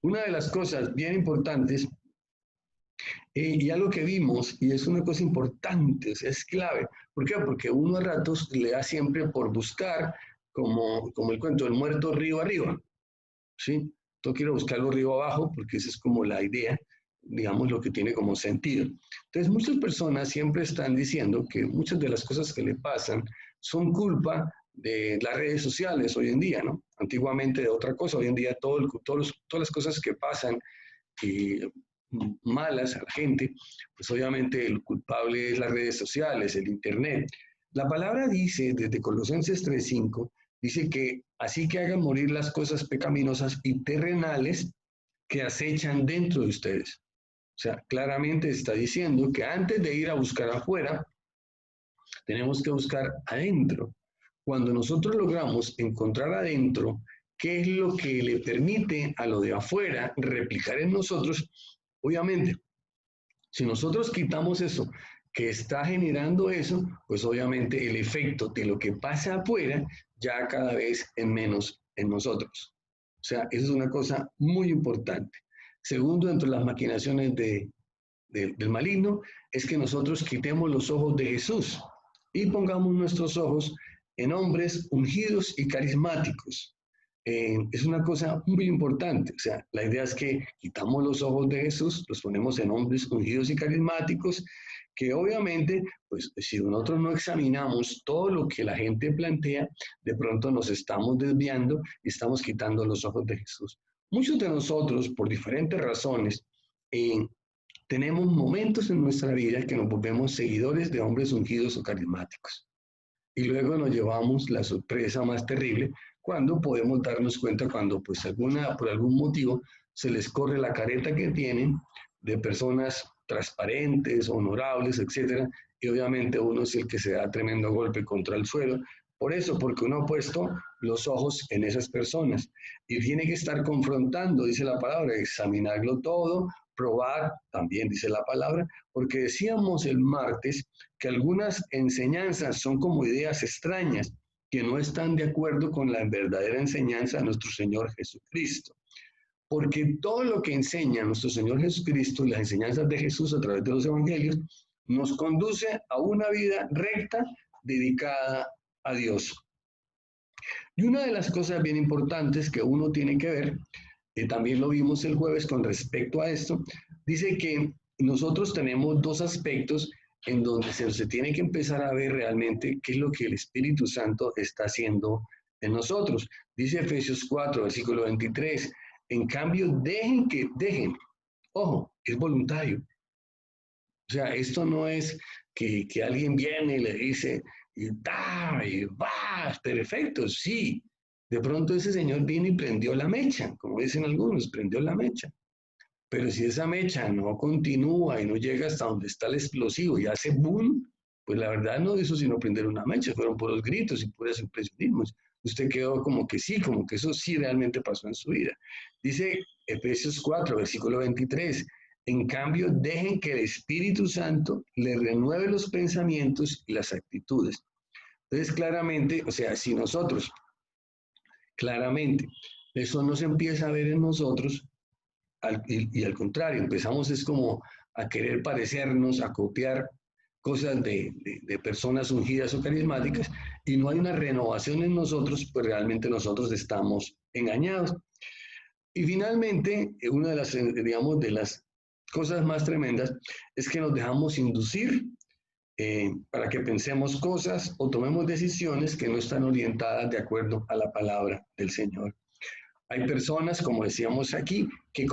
Una de las cosas bien importantes, y algo que vimos, y es una cosa importante, o sea, es clave. ¿Por qué? Porque uno a ratos le da siempre por buscar, como el cuento del muerto río arriba, ¿sí? Todo quiero buscarlo río abajo, porque esa es como la idea, digamos, lo que tiene como sentido. Entonces, muchas personas siempre están diciendo que muchas de las cosas que le pasan son culpa de las redes sociales hoy en día, ¿no? Antiguamente de otra cosa, hoy en día todas las cosas que pasan y malas a la gente, pues obviamente el culpable es las redes sociales, el Internet. La palabra dice, desde Colosenses 3:5, dice que así que hagan morir las cosas pecaminosas y terrenales que acechan dentro de ustedes. O sea, claramente está diciendo que antes de ir a buscar afuera, tenemos que buscar adentro. Cuando nosotros logramos encontrar adentro qué es lo que le permite a lo de afuera replicar en nosotros, obviamente, si nosotros quitamos eso que está generando eso, pues obviamente el efecto de lo que pasa afuera ya cada vez es menos en nosotros. O sea, eso es una cosa muy importante. Segundo, dentro de las maquinaciones del maligno, es que nosotros quitemos los ojos de Jesús y pongamos nuestros ojos en hombres ungidos y carismáticos. Es una cosa muy importante. O sea, la idea es que quitamos los ojos de Jesús, los ponemos en hombres ungidos y carismáticos, que obviamente, pues si nosotros no examinamos todo lo que la gente plantea, de pronto nos estamos desviando y estamos quitando los ojos de Jesús. Muchos de nosotros, por diferentes razones, tenemos momentos en nuestra vida que nos volvemos seguidores de hombres ungidos o carismáticos. Y luego nos llevamos la sorpresa más terrible cuando podemos darnos cuenta cuando pues por algún motivo se les corre la careta que tienen de personas transparentes, honorables, etcétera, y obviamente uno es el que se da tremendo golpe contra el suelo. Por eso, porque uno ha puesto los ojos en esas personas y tiene que estar confrontando, dice la palabra, examinarlo todo, probar, también dice la palabra, porque decíamos el martes que algunas enseñanzas son como ideas extrañas que no están de acuerdo con la verdadera enseñanza de nuestro Señor Jesucristo. Porque todo lo que enseña nuestro Señor Jesucristo y las enseñanzas de Jesús a través de los evangelios nos conduce a una vida recta dedicada a Dios. Y una de las cosas bien importantes que uno tiene que ver, también lo vimos el jueves con respecto a esto, dice que nosotros tenemos dos aspectos en donde se tiene que empezar a ver realmente qué es lo que el Espíritu Santo está haciendo en nosotros. Dice Efesios 4, versículo 23, en cambio, dejen, ojo, es voluntario. O sea, esto no es que alguien viene y le dice, y va, perfecto, sí. De pronto ese señor vino y prendió la mecha, como dicen algunos, prendió la mecha. Pero si esa mecha no continúa y no llega hasta donde está el explosivo y hace boom, pues la verdad no hizo sino prender una mecha, fueron puros gritos y puros impresionismos. Usted quedó como que sí, como que eso sí realmente pasó en su vida. Dice Efesios 4, versículo 23, en cambio dejen que el Espíritu Santo le renueve los pensamientos y las actitudes. Entonces claramente, o sea, si nosotros claramente eso no se empieza a ver en nosotros, y al contrario, empezamos es como a querer parecernos, a copiar cosas de personas ungidas o carismáticas y no hay una renovación en nosotros, pues realmente nosotros estamos engañados. Y finalmente, una de las, digamos, de las cosas más tremendas es que nos dejamos inducir para que pensemos cosas o tomemos decisiones que no están orientadas de acuerdo a la palabra del Señor. Hay personas, como decíamos aquí, que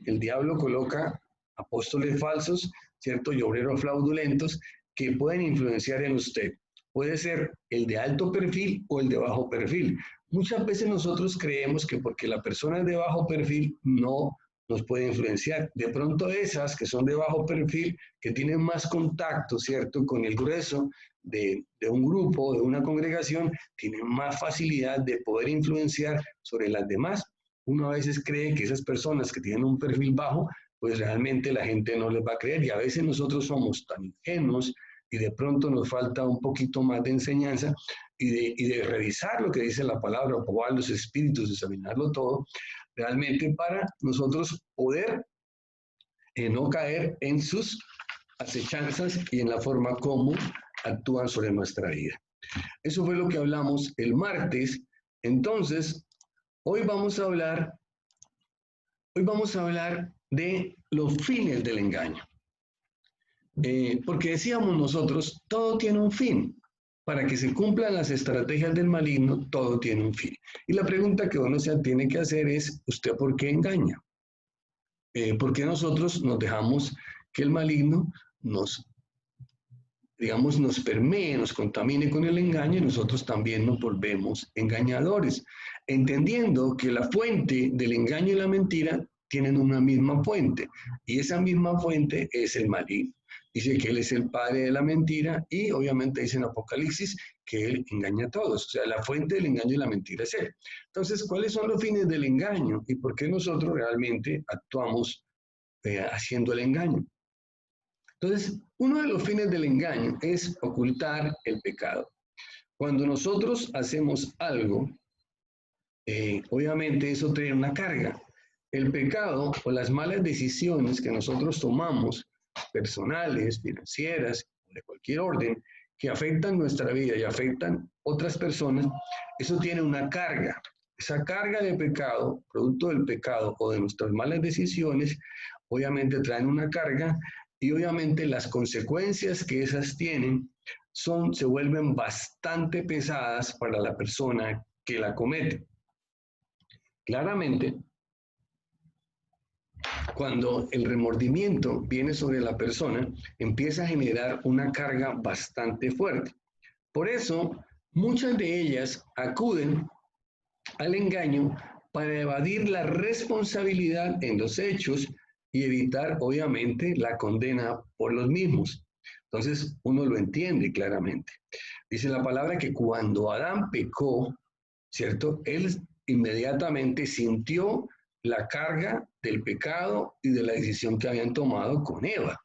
el diablo coloca apóstoles falsos, ¿cierto? Y obreros fraudulentos que pueden influenciar en usted. Puede ser el de alto perfil o el de bajo perfil. Muchas veces nosotros creemos que porque la persona es de bajo perfil no nos puede influenciar. De pronto esas que son de bajo perfil, que tienen más contacto, ¿cierto? Con el grueso de un grupo, de una congregación, tienen más facilidad de poder influenciar sobre las demás. Uno a veces cree que esas personas que tienen un perfil bajo, pues realmente la gente no les va a creer y a veces nosotros somos tan ingenuos y de pronto nos falta un poquito más de enseñanza y de revisar lo que dice la palabra, probar los espíritus, examinarlo todo, realmente para nosotros poder no caer en sus acechanzas y en la forma como actúan sobre nuestra vida. Eso fue lo que hablamos el martes. Entonces, hoy vamos a hablar de los fines del engaño. Porque decíamos nosotros, todo tiene un fin. Para que se cumplan las estrategias del maligno, todo tiene un fin. Y la pregunta que uno se tiene que hacer es, ¿usted por qué engaña? ¿Por qué nosotros nos dejamos que el maligno nos permee, nos contamine con el engaño y nosotros también nos volvemos engañadores? Entendiendo que la fuente del engaño y la mentira tienen una misma fuente y esa misma fuente es el maligno. Dice que él es el padre de la mentira y obviamente dice en Apocalipsis que él engaña a todos. O sea, la fuente del engaño y la mentira es él. Entonces, ¿cuáles son los fines del engaño y por qué nosotros realmente actuamos haciendo el engaño? Entonces, uno de los fines del engaño es ocultar el pecado. Cuando nosotros hacemos algo, obviamente eso trae una carga. El pecado o las malas decisiones que nosotros tomamos, personales, financieras, de cualquier orden, que afectan nuestra vida y afectan otras personas, eso tiene una carga. Esa carga de pecado, producto del pecado o de nuestras malas decisiones, obviamente traen una carga y obviamente las consecuencias que esas tienen se vuelven bastante pesadas para la persona que la comete. Claramente, cuando el remordimiento viene sobre la persona, empieza a generar una carga bastante fuerte. Por eso, muchas de ellas acuden al engaño para evadir la responsabilidad en los hechos y evitar, obviamente, la condena por los mismos. Entonces, uno lo entiende claramente. Dice la palabra que cuando Adán pecó, ¿cierto? Él inmediatamente sintió la carga del pecado y de la decisión que habían tomado con Eva.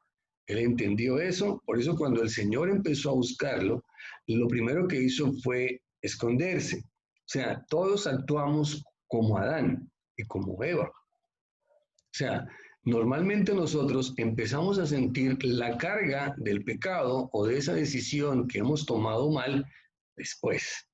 Él entendió eso, por eso cuando el Señor empezó a buscarlo, lo primero que hizo fue esconderse. O sea, todos actuamos como Adán y como Eva. O sea, normalmente nosotros empezamos a sentir la carga del pecado o de esa decisión que hemos tomado mal después.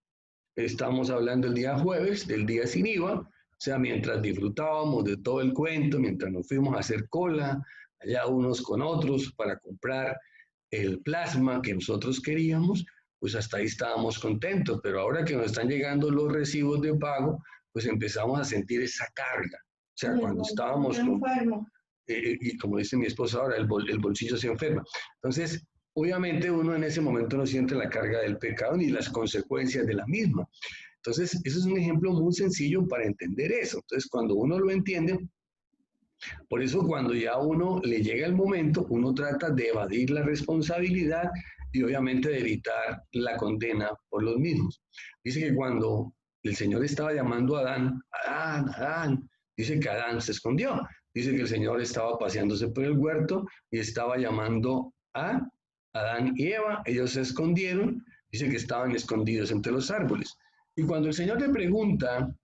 Estamos hablando el día jueves, del día sin IVA, o sea, mientras disfrutábamos de todo el cuento, mientras nos fuimos a hacer cola, allá unos con otros, para comprar el plasma que nosotros queríamos, pues hasta ahí estábamos contentos, pero ahora que nos están llegando los recibos de pago, pues empezamos a sentir esa carga. O sea, cuando estábamos y como dice mi esposa ahora, el bolsillo se enferma. Entonces, obviamente uno en ese momento no siente la carga del pecado ni las consecuencias de la misma. Entonces, eso es un ejemplo muy sencillo para entender eso. Entonces, cuando uno lo entiende, por eso cuando ya a uno le llega el momento, uno trata de evadir la responsabilidad y obviamente de evitar la condena por los mismos. Dice que cuando el Señor estaba llamando a Adán, Adán, Adán, dice que Adán se escondió. Dice que el Señor estaba paseándose por el huerto y estaba llamando a Adán y Eva. Ellos se escondieron. Dice que estaban escondidos entre los árboles. Y cuando el Señor le pregunta,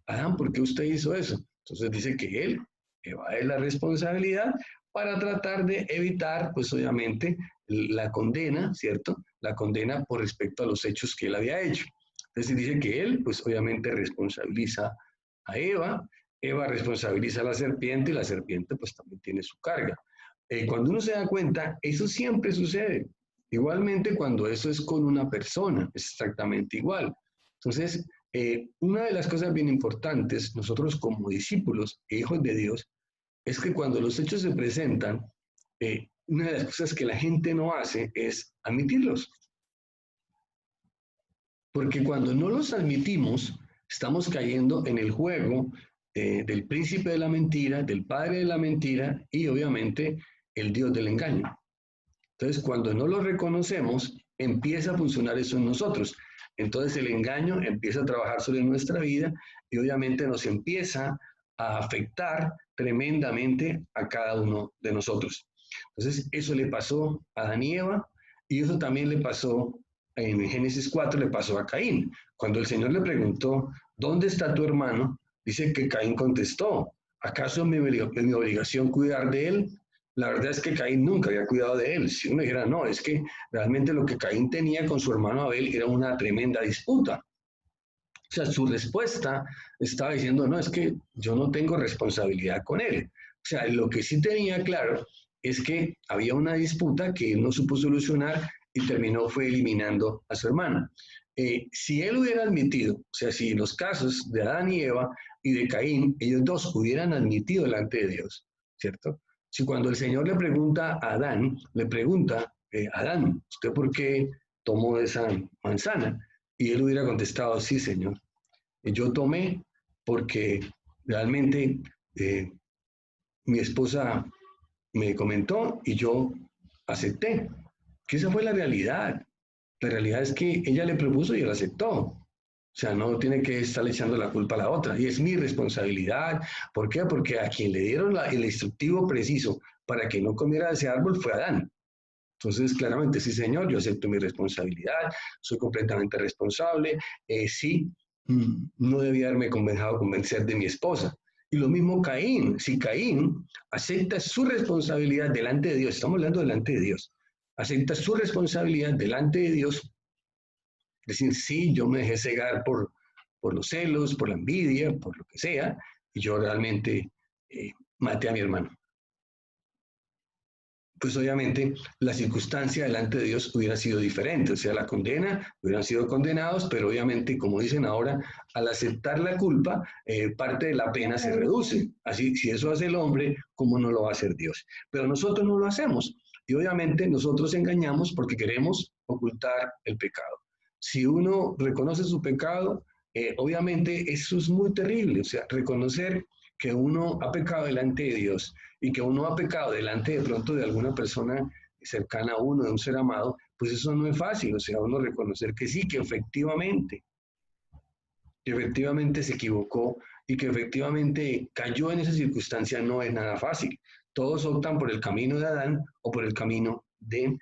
Adán, ¿por qué usted hizo eso? Entonces dice que él evade la responsabilidad para tratar de evitar, pues obviamente, la condena, ¿cierto? La condena por respecto a los hechos que él había hecho. Entonces dice que él, pues obviamente responsabiliza a Eva, Eva responsabiliza a la serpiente y la serpiente pues también tiene su carga. Cuando uno se da cuenta, eso siempre sucede. Igualmente cuando eso es con una persona, es exactamente igual. Entonces, una de las cosas bien importantes, nosotros como discípulos e hijos de Dios, es que cuando los hechos se presentan, una de las cosas que la gente no hace es admitirlos. Porque cuando no los admitimos, estamos cayendo en el juego del príncipe de la mentira, del padre de la mentira y obviamente el Dios del engaño. Entonces, cuando no lo reconocemos, empieza a funcionar eso en nosotros. Entonces el engaño empieza a trabajar sobre nuestra vida y obviamente nos empieza a afectar tremendamente a cada uno de nosotros. Entonces eso le pasó a Adán y Eva y eso también le pasó en Génesis 4, le pasó a Caín. Cuando el Señor le preguntó, ¿dónde está tu hermano? Dice que Caín contestó, ¿acaso es mi obligación cuidar de él? La verdad es que Caín nunca había cuidado de él. Si uno dijera, no, es que realmente lo que Caín tenía con su hermano Abel era una tremenda disputa. O sea, su respuesta estaba diciendo, no, es que yo no tengo responsabilidad con él. O sea, lo que sí tenía claro es que había una disputa que él no supo solucionar y terminó fue eliminando a su hermana. Si él hubiera admitido, o sea, si los casos de Adán y Eva y de Caín, ellos dos hubieran admitido delante de Dios, ¿cierto? Si cuando el Señor le pregunta a Adán, le pregunta, Adán, ¿usted por qué tomó esa manzana? Y él hubiera contestado, sí, Señor, yo tomé porque realmente eh, mi esposa me comentó y yo acepté. Que esa fue la realidad. La realidad es que ella le propuso y él aceptó. O sea, no tiene que estar echando la culpa a la otra. Y es mi responsabilidad. ¿Por qué? Porque a quien le dieron el instructivo preciso para que no comiera ese árbol fue Adán. Entonces, claramente, sí, señor, yo acepto mi responsabilidad, soy completamente responsable, sí, no debía haberme dejado convencer de mi esposa. Y lo mismo Caín, si Caín acepta su responsabilidad delante de Dios, estamos hablando delante de Dios, acepta su responsabilidad delante de Dios, decir, sí, yo me dejé cegar por los celos, por la envidia, por lo que sea, y yo realmente maté a mi hermano, pues obviamente la circunstancia delante de Dios hubiera sido diferente, o sea, la condena, hubieran sido condenados, pero obviamente, como dicen ahora, al aceptar la culpa, parte de la pena se reduce. Así, si eso hace el hombre, ¿cómo no lo va a hacer Dios? Pero nosotros no lo hacemos, y obviamente nosotros engañamos porque queremos ocultar el pecado. Si uno reconoce su pecado, obviamente eso es muy terrible, o sea, reconocer que uno ha pecado delante de Dios y que uno ha pecado delante de pronto de alguna persona cercana a uno, de un ser amado, pues eso no es fácil, o sea, uno reconocer que sí, que efectivamente se equivocó y que efectivamente cayó en esa circunstancia no es nada fácil. Todos optan por el camino de Adán o por el camino de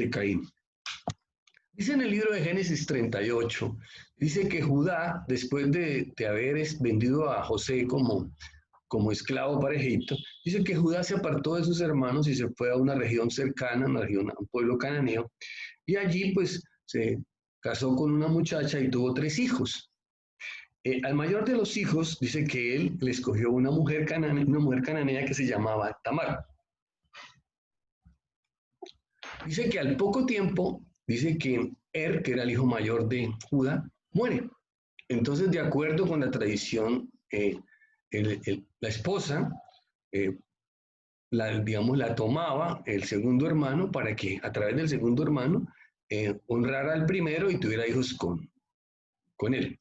Caín. Dice en el libro de Génesis 38, dice que Judá, después de haber vendido a José como esclavo para Egipto, dice que Judá se apartó de sus hermanos y se fue a una región cercana, una región, a un pueblo cananeo, y allí pues se casó con una muchacha y tuvo 3 hijos. Al mayor de los hijos dice que él le escogió una mujer cananea que se llamaba Tamar. Dice que al poco tiempo, dice que que era el hijo mayor de Judá, muere. Entonces, de acuerdo con la tradición, la esposa eh, digamos, la tomaba el segundo hermano para que a través del segundo hermano honrara al primero y tuviera hijos con él.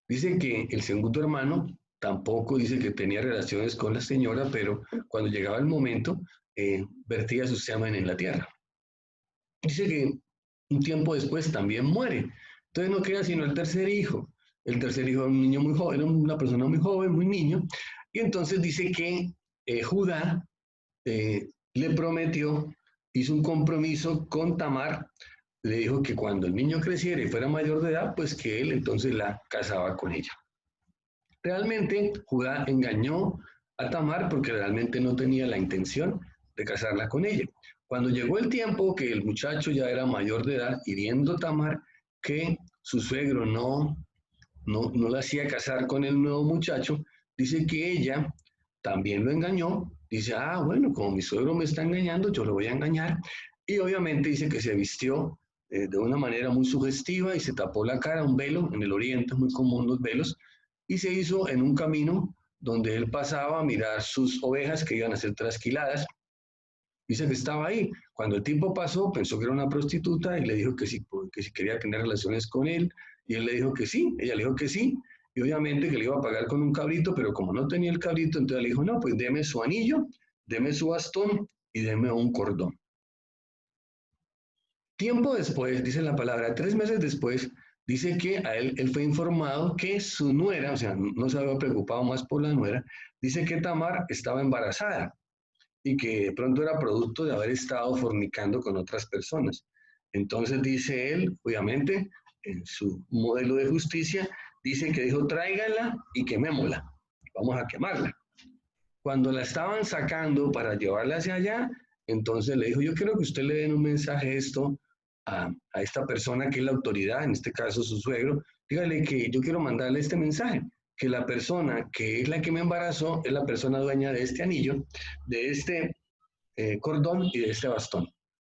Dice que el segundo hermano tampoco dice que tenía relaciones con la señora, pero cuando llegaba el momento, vertía su semen en la tierra. Dice que un tiempo después también muere. Entonces no queda sino el tercer hijo. El tercer hijo era un niño muy joven, era una persona muy joven, muy niño. Y entonces dice que Judá le prometió, hizo un compromiso con Tamar, le dijo que cuando el niño creciera y fuera mayor de edad, pues que él entonces la casaba con ella. Realmente Judá engañó a Tamar porque realmente no tenía la intención de casarla con ella. Cuando llegó el tiempo que el muchacho ya era mayor de edad y viendo Tamar que su suegro no la hacía casar con el nuevo muchacho, dice que ella también lo engañó. Dice, ah, bueno, como mi suegro me está engañando, yo lo voy a engañar. Y obviamente dice que se vistió de una manera muy sugestiva y se tapó la cara, un velo, en el oriente es muy común los velos, y se hizo en un camino donde él pasaba a mirar sus ovejas que iban a ser trasquiladas. Dice que estaba ahí. Cuando el tiempo pasó, pensó que era una prostituta y le dijo que si quería tener relaciones con él. Y él le dijo que sí, ella le dijo que sí. Y obviamente que le iba a pagar con un cabrito, pero como no tenía el cabrito, entonces le dijo, no, pues deme su anillo, deme su bastón y deme un cordón. Tiempo después, dice la palabra, 3 meses después, dice que a él fue informado que su nuera, o sea, no se había preocupado más por la nuera, dice que Tamar estaba embarazada y que de pronto era producto de haber estado fornicando con otras personas. Entonces dice él, obviamente, en su modelo de justicia, dice que dijo, tráiganla y quemémosla, vamos a quemarla. Cuando la estaban sacando para llevarla hacia allá, entonces le dijo, yo quiero que usted le den un mensaje a esta persona que es la autoridad, en este caso su suegro, dígale que yo quiero mandarle este mensaje, que la persona que es la que me embarazó es la persona dueña de este anillo, de este cordón y de este bastón.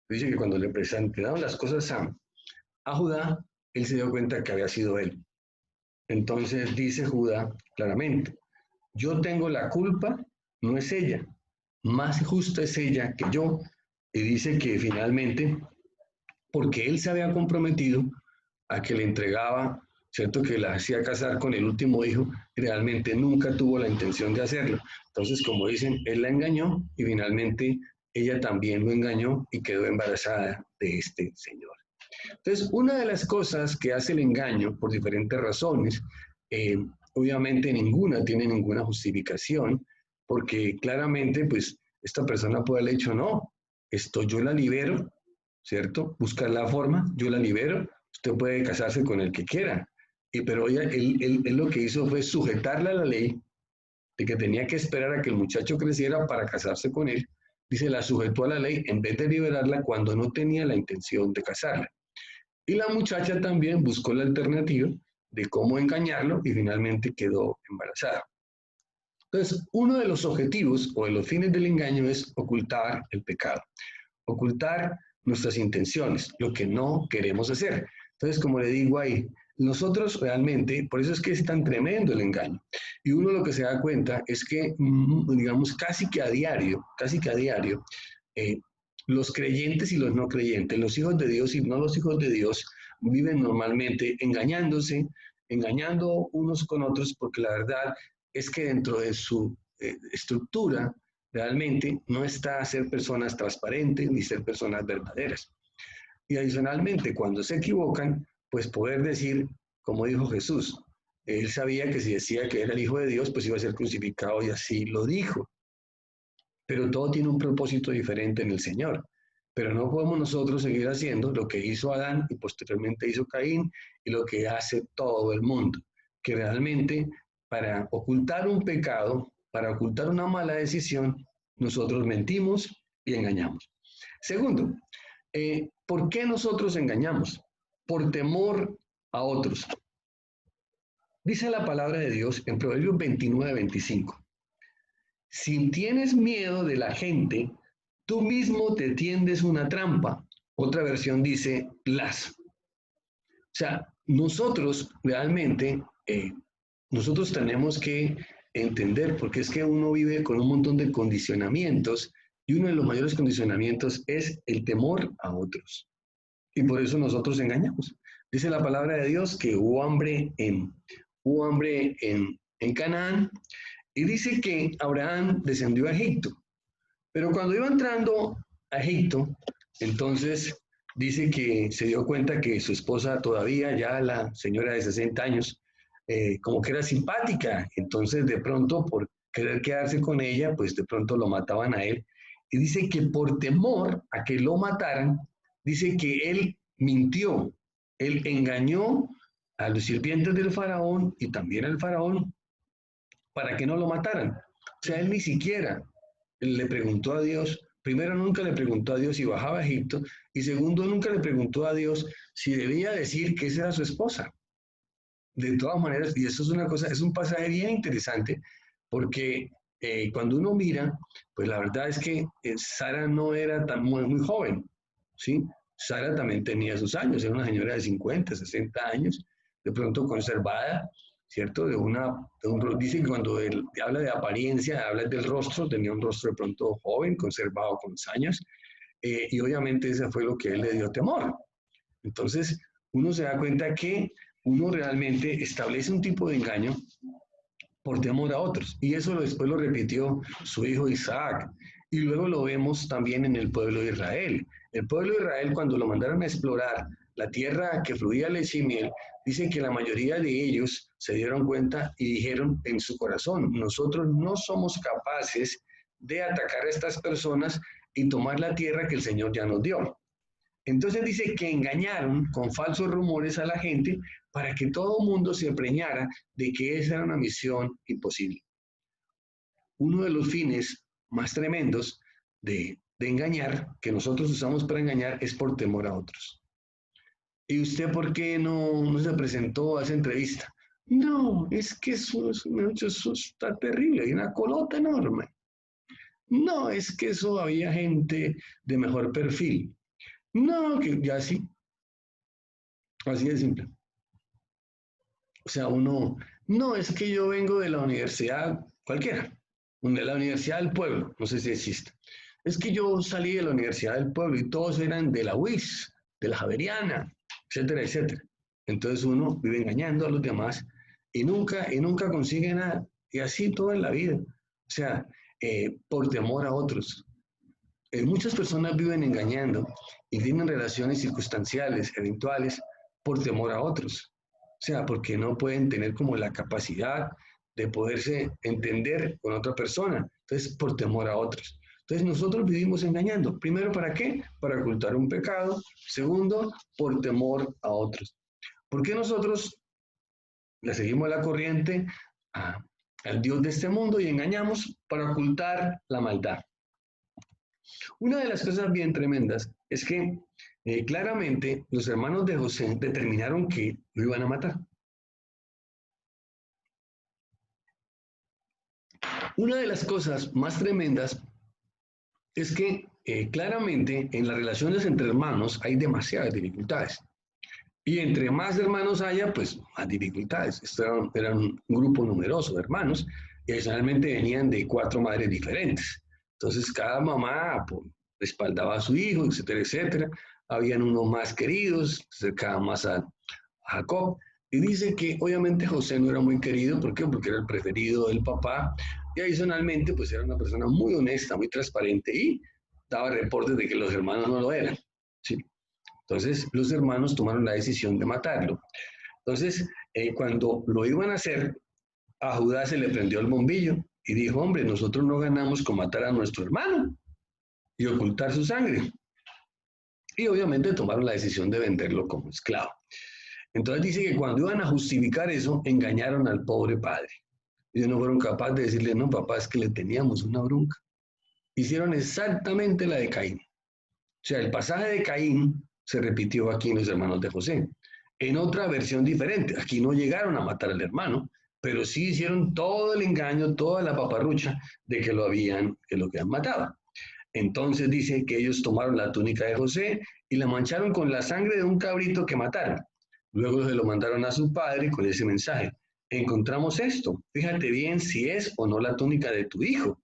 Dice que cuando le presentaron las cosas a Judá, él se dio cuenta que había sido él. Entonces dice Judá claramente, yo tengo la culpa, no es ella, más justa es ella que yo. Y dice que finalmente, porque él se había comprometido a que le entregaba, ¿cierto? Que la hacía casar con el último hijo, realmente nunca tuvo la intención de hacerlo. Entonces, como dicen, él la engañó y finalmente ella también lo engañó y quedó embarazada de este señor. Entonces, una de las cosas que hace el engaño por diferentes razones, eh, obviamente ninguna tiene ninguna justificación, porque claramente, pues, esta persona puede haber hecho, no, esto yo la libero, ¿cierto? Buscar la forma, yo la libero, usted puede casarse con el que quiera, pero él lo que hizo fue sujetarla a la ley de que tenía que esperar a que el muchacho creciera para casarse con él, dice, la sujetó a la ley en vez de liberarla cuando no tenía la intención de casarla. Y la muchacha también buscó la alternativa de cómo engañarlo y finalmente quedó embarazada. Entonces, uno de los objetivos o de los fines del engaño es ocultar el pecado, ocultar nuestras intenciones, lo que no queremos hacer. Entonces, como le digo ahí, nosotros realmente, por eso es que es tan tremendo el engaño. Y uno lo que se da cuenta es que, digamos, casi que a diario, eh, los creyentes y los no creyentes, los hijos de Dios y no los hijos de Dios, viven normalmente engañándose, engañando unos con otros, porque la verdad es que dentro de su estructura realmente no está ser personas transparentes ni ser personas verdaderas. Y adicionalmente, cuando se equivocan, pues poder decir, como dijo Jesús, él sabía que si decía que era el Hijo de Dios, pues iba a ser crucificado y así lo dijo. Pero todo tiene un propósito diferente en el Señor. Pero no podemos nosotros seguir haciendo lo que hizo Adán y posteriormente hizo Caín y lo que hace todo el mundo, que realmente para ocultar un pecado, para ocultar una mala decisión, nosotros mentimos y engañamos. Segundo, ¿por qué nosotros engañamos? Por temor a otros. Dice la palabra de Dios en Proverbios 29-25. Si tienes miedo de la gente, tú mismo te tiendes una trampa. Otra versión dice lazo. O sea, nosotros realmente, nosotros tenemos que entender, porque es que uno vive con un montón de condicionamientos y uno de los mayores condicionamientos es el temor a otros. Y por eso nosotros engañamos. Dice la palabra de Dios que hubo hambre en Canaán y dice que Abraham descendió a Egipto. Pero cuando iba entrando a Egipto, entonces dice que se dio cuenta que su esposa todavía, ya la señora de 60 años, como que era simpática. Entonces de pronto por querer quedarse con ella, pues de pronto lo mataban a él. Y dice que por temor a que lo mataran, dice que él mintió, él engañó a los sirvientes del faraón y también al faraón para que no lo mataran. O sea, él ni siquiera le preguntó a Dios, primero nunca le preguntó a Dios si bajaba a Egipto y segundo nunca le preguntó a Dios si debía decir que esa era su esposa. De todas maneras, y eso es una cosa, es un pasaje bien interesante porque cuando uno mira, pues la verdad es que Sara no era tan muy joven, ¿sí? Sara también tenía sus años, era una señora de 50, 60 años, de pronto conservada, ¿cierto? Dice que cuando él habla de apariencia, habla del rostro, tenía un rostro de pronto joven, conservado con los años, y obviamente eso fue lo que él le dio temor. Entonces, uno se da cuenta que uno realmente establece un tipo de engaño por temor a otros. Y eso después lo repitió su hijo Isaac. Y luego lo vemos también en el pueblo de Israel. El pueblo de Israel, cuando lo mandaron a explorar la tierra que fluía leche y miel, dicen que la mayoría de ellos se dieron cuenta y dijeron en su corazón, nosotros no somos capaces de atacar a estas personas y tomar la tierra que el Señor ya nos dio. Entonces dice que engañaron con falsos rumores a la gente para que todo el mundo se preñara de que esa era una misión imposible. Uno de los fines más tremendos de engañar, que nosotros usamos para engañar, es por temor a otros. ¿Y usted por qué no se presentó a esa entrevista? No, es que eso está terrible, hay una colota enorme. No, es que eso había gente de mejor perfil. No, que ya sí, así de simple. O sea, no, es que yo vengo de la universidad cualquiera, de la Universidad del Pueblo, no sé si existe. Es que yo salí de la Universidad del Pueblo y todos eran de la UIS, de la Javeriana, etcétera, etcétera. Entonces uno vive engañando a los demás y nunca consigue nada. Y así todo en la vida. O sea, por temor a otros. Muchas personas viven engañando y tienen relaciones circunstanciales, eventuales, por temor a otros. O sea, porque no pueden tener como la capacidad de poderse entender con otra persona. Entonces, por temor a otros. Entonces, nosotros vivimos engañando. Primero, ¿para qué? Para ocultar un pecado. Segundo, por temor a otros. ¿Por qué nosotros le seguimos la corriente al Dios de este mundo y engañamos para ocultar la maldad? Una de las cosas bien tremendas es que claramente los hermanos de José determinaron que lo iban a matar. Una de las cosas más tremendas es que claramente en las relaciones entre hermanos hay demasiadas dificultades. Y entre más hermanos haya, pues más dificultades. Esto era un grupo numeroso de hermanos y adicionalmente venían de 4 madres diferentes. Entonces cada mamá pues, respaldaba a su hijo, etcétera, etcétera. Habían unos más queridos, se acercaban más a Jacob. Y dice que obviamente José no era muy querido, ¿por qué? Porque era el preferido del papá y adicionalmente pues era una persona muy honesta, muy transparente y daba reportes de que los hermanos no lo eran. ¿Sí? Entonces los hermanos tomaron la decisión de matarlo. Entonces, cuando lo iban a hacer, a Judá se le prendió el bombillo y dijo, hombre, nosotros no ganamos con matar a nuestro hermano y ocultar su sangre. Y obviamente tomaron la decisión de venderlo como esclavo. Entonces dice que cuando iban a justificar eso, engañaron al pobre padre. Ellos no fueron capaces de decirle, no, papá, es que le teníamos una bronca. Hicieron exactamente la de Caín. O sea, el pasaje de Caín se repitió aquí en los hermanos de José. En otra versión diferente, aquí no llegaron a matar al hermano, pero sí hicieron todo el engaño, toda la paparrucha de que lo habían matado. Entonces dice que ellos tomaron la túnica de José y la mancharon con la sangre de un cabrito que mataron. Luego se lo mandaron a su padre con ese mensaje. Encontramos esto, fíjate bien si es o no la túnica de tu hijo.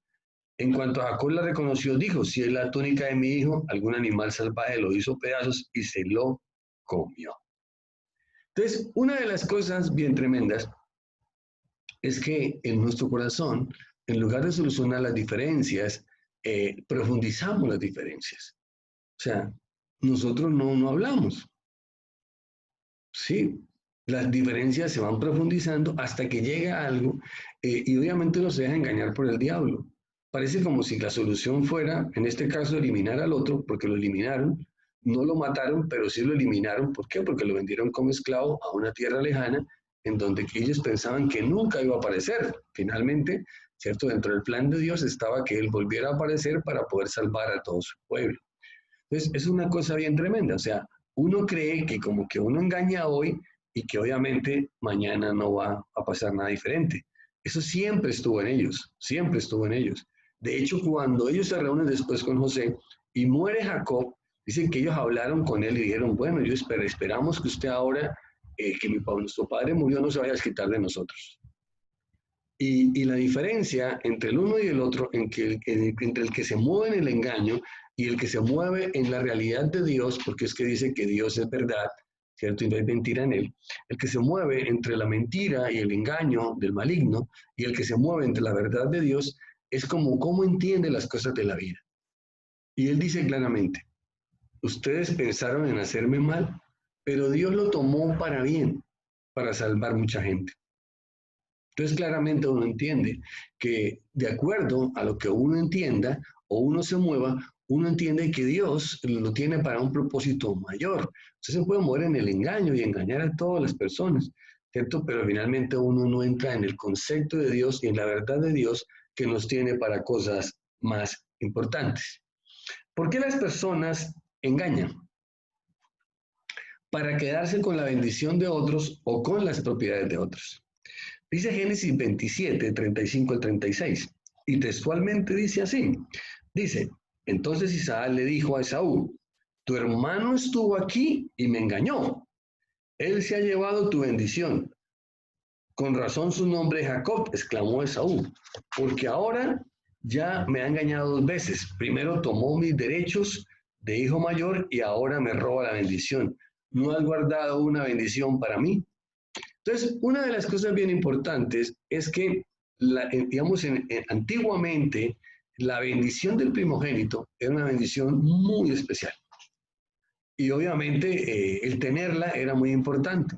En cuanto a Jacob la reconoció, dijo, si es la túnica de mi hijo, algún animal salvaje lo hizo pedazos y se lo comió. Entonces, una de las cosas bien tremendas es que en nuestro corazón, en lugar de solucionar las diferencias, profundizamos las diferencias. O sea, nosotros no hablamos. Sí, las diferencias se van profundizando hasta que llega algo y obviamente nos deja engañar por el diablo. Parece como si la solución fuera, en este caso, eliminar al otro, porque lo eliminaron, no lo mataron, pero sí lo eliminaron. ¿Por qué? Porque lo vendieron como esclavo a una tierra lejana en donde ellos pensaban que nunca iba a aparecer. Finalmente, ¿cierto? Dentro del plan de Dios estaba que Él volviera a aparecer para poder salvar a todo su pueblo. Entonces, es una cosa bien tremenda. O sea, uno cree que como que uno engaña hoy y que obviamente mañana no va a pasar nada diferente. Eso siempre estuvo en ellos, siempre estuvo en ellos. De hecho, cuando ellos se reúnen después con José y muere Jacob, dicen que ellos hablaron con él y dijeron, bueno, esperamos que usted ahora, nuestro padre murió, no se vaya a quitar de nosotros. Y la diferencia entre el uno y el otro, entre el que se mueve en el engaño y el que se mueve en la realidad de Dios, porque es que dice que Dios es verdad, ¿cierto? Y no hay mentira en él. El que se mueve entre la mentira y el engaño del maligno y el que se mueve entre la verdad de Dios es como cómo entiende las cosas de la vida. Y él dice claramente, ustedes pensaron en hacerme mal, pero Dios lo tomó para bien, para salvar mucha gente. Entonces claramente uno entiende que de acuerdo a lo que uno entienda o uno se mueva, uno entiende que Dios lo tiene para un propósito mayor. Usted se puede mover en el engaño y engañar a todas las personas, ¿cierto? Pero finalmente uno no entra en el concepto de Dios y en la verdad de Dios que nos tiene para cosas más importantes. ¿Por qué las personas engañan? Para quedarse con la bendición de otros o con las propiedades de otros. Dice Génesis 27, 35 al 36, y textualmente dice así, dice, entonces Isaac le dijo a Esaú, tu hermano estuvo aquí y me engañó, él se ha llevado tu bendición. Con razón su nombre es Jacob, exclamó Esaú, porque ahora ya me ha engañado 2 veces. Primero tomó mis derechos de hijo mayor y ahora me roba la bendición. ¿No has guardado una bendición para mí? Entonces, una de las cosas bien importantes es que, digamos, antiguamente la bendición del primogénito era una bendición muy especial. Y obviamente el tenerla era muy importante.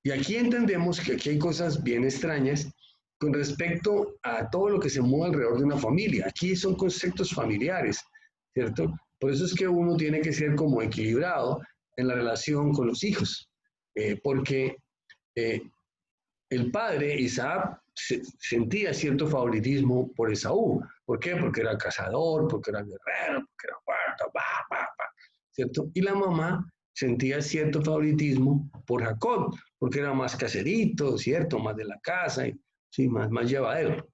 Y aquí entendemos que aquí hay cosas bien extrañas con respecto a todo lo que se mueve alrededor de una familia. Aquí son conceptos familiares, ¿cierto? Por eso es que uno tiene que ser como equilibrado en la relación con los hijos, porque el padre Isaac sentía cierto favoritismo por Esaú. ¿Por qué? Porque era cazador, porque era guerrero, porque era fuerte, ¿cierto? Y la mamá sentía cierto favoritismo por Jacob, porque era más caserito, ¿cierto? Más de la casa, y, sí, más llevadero.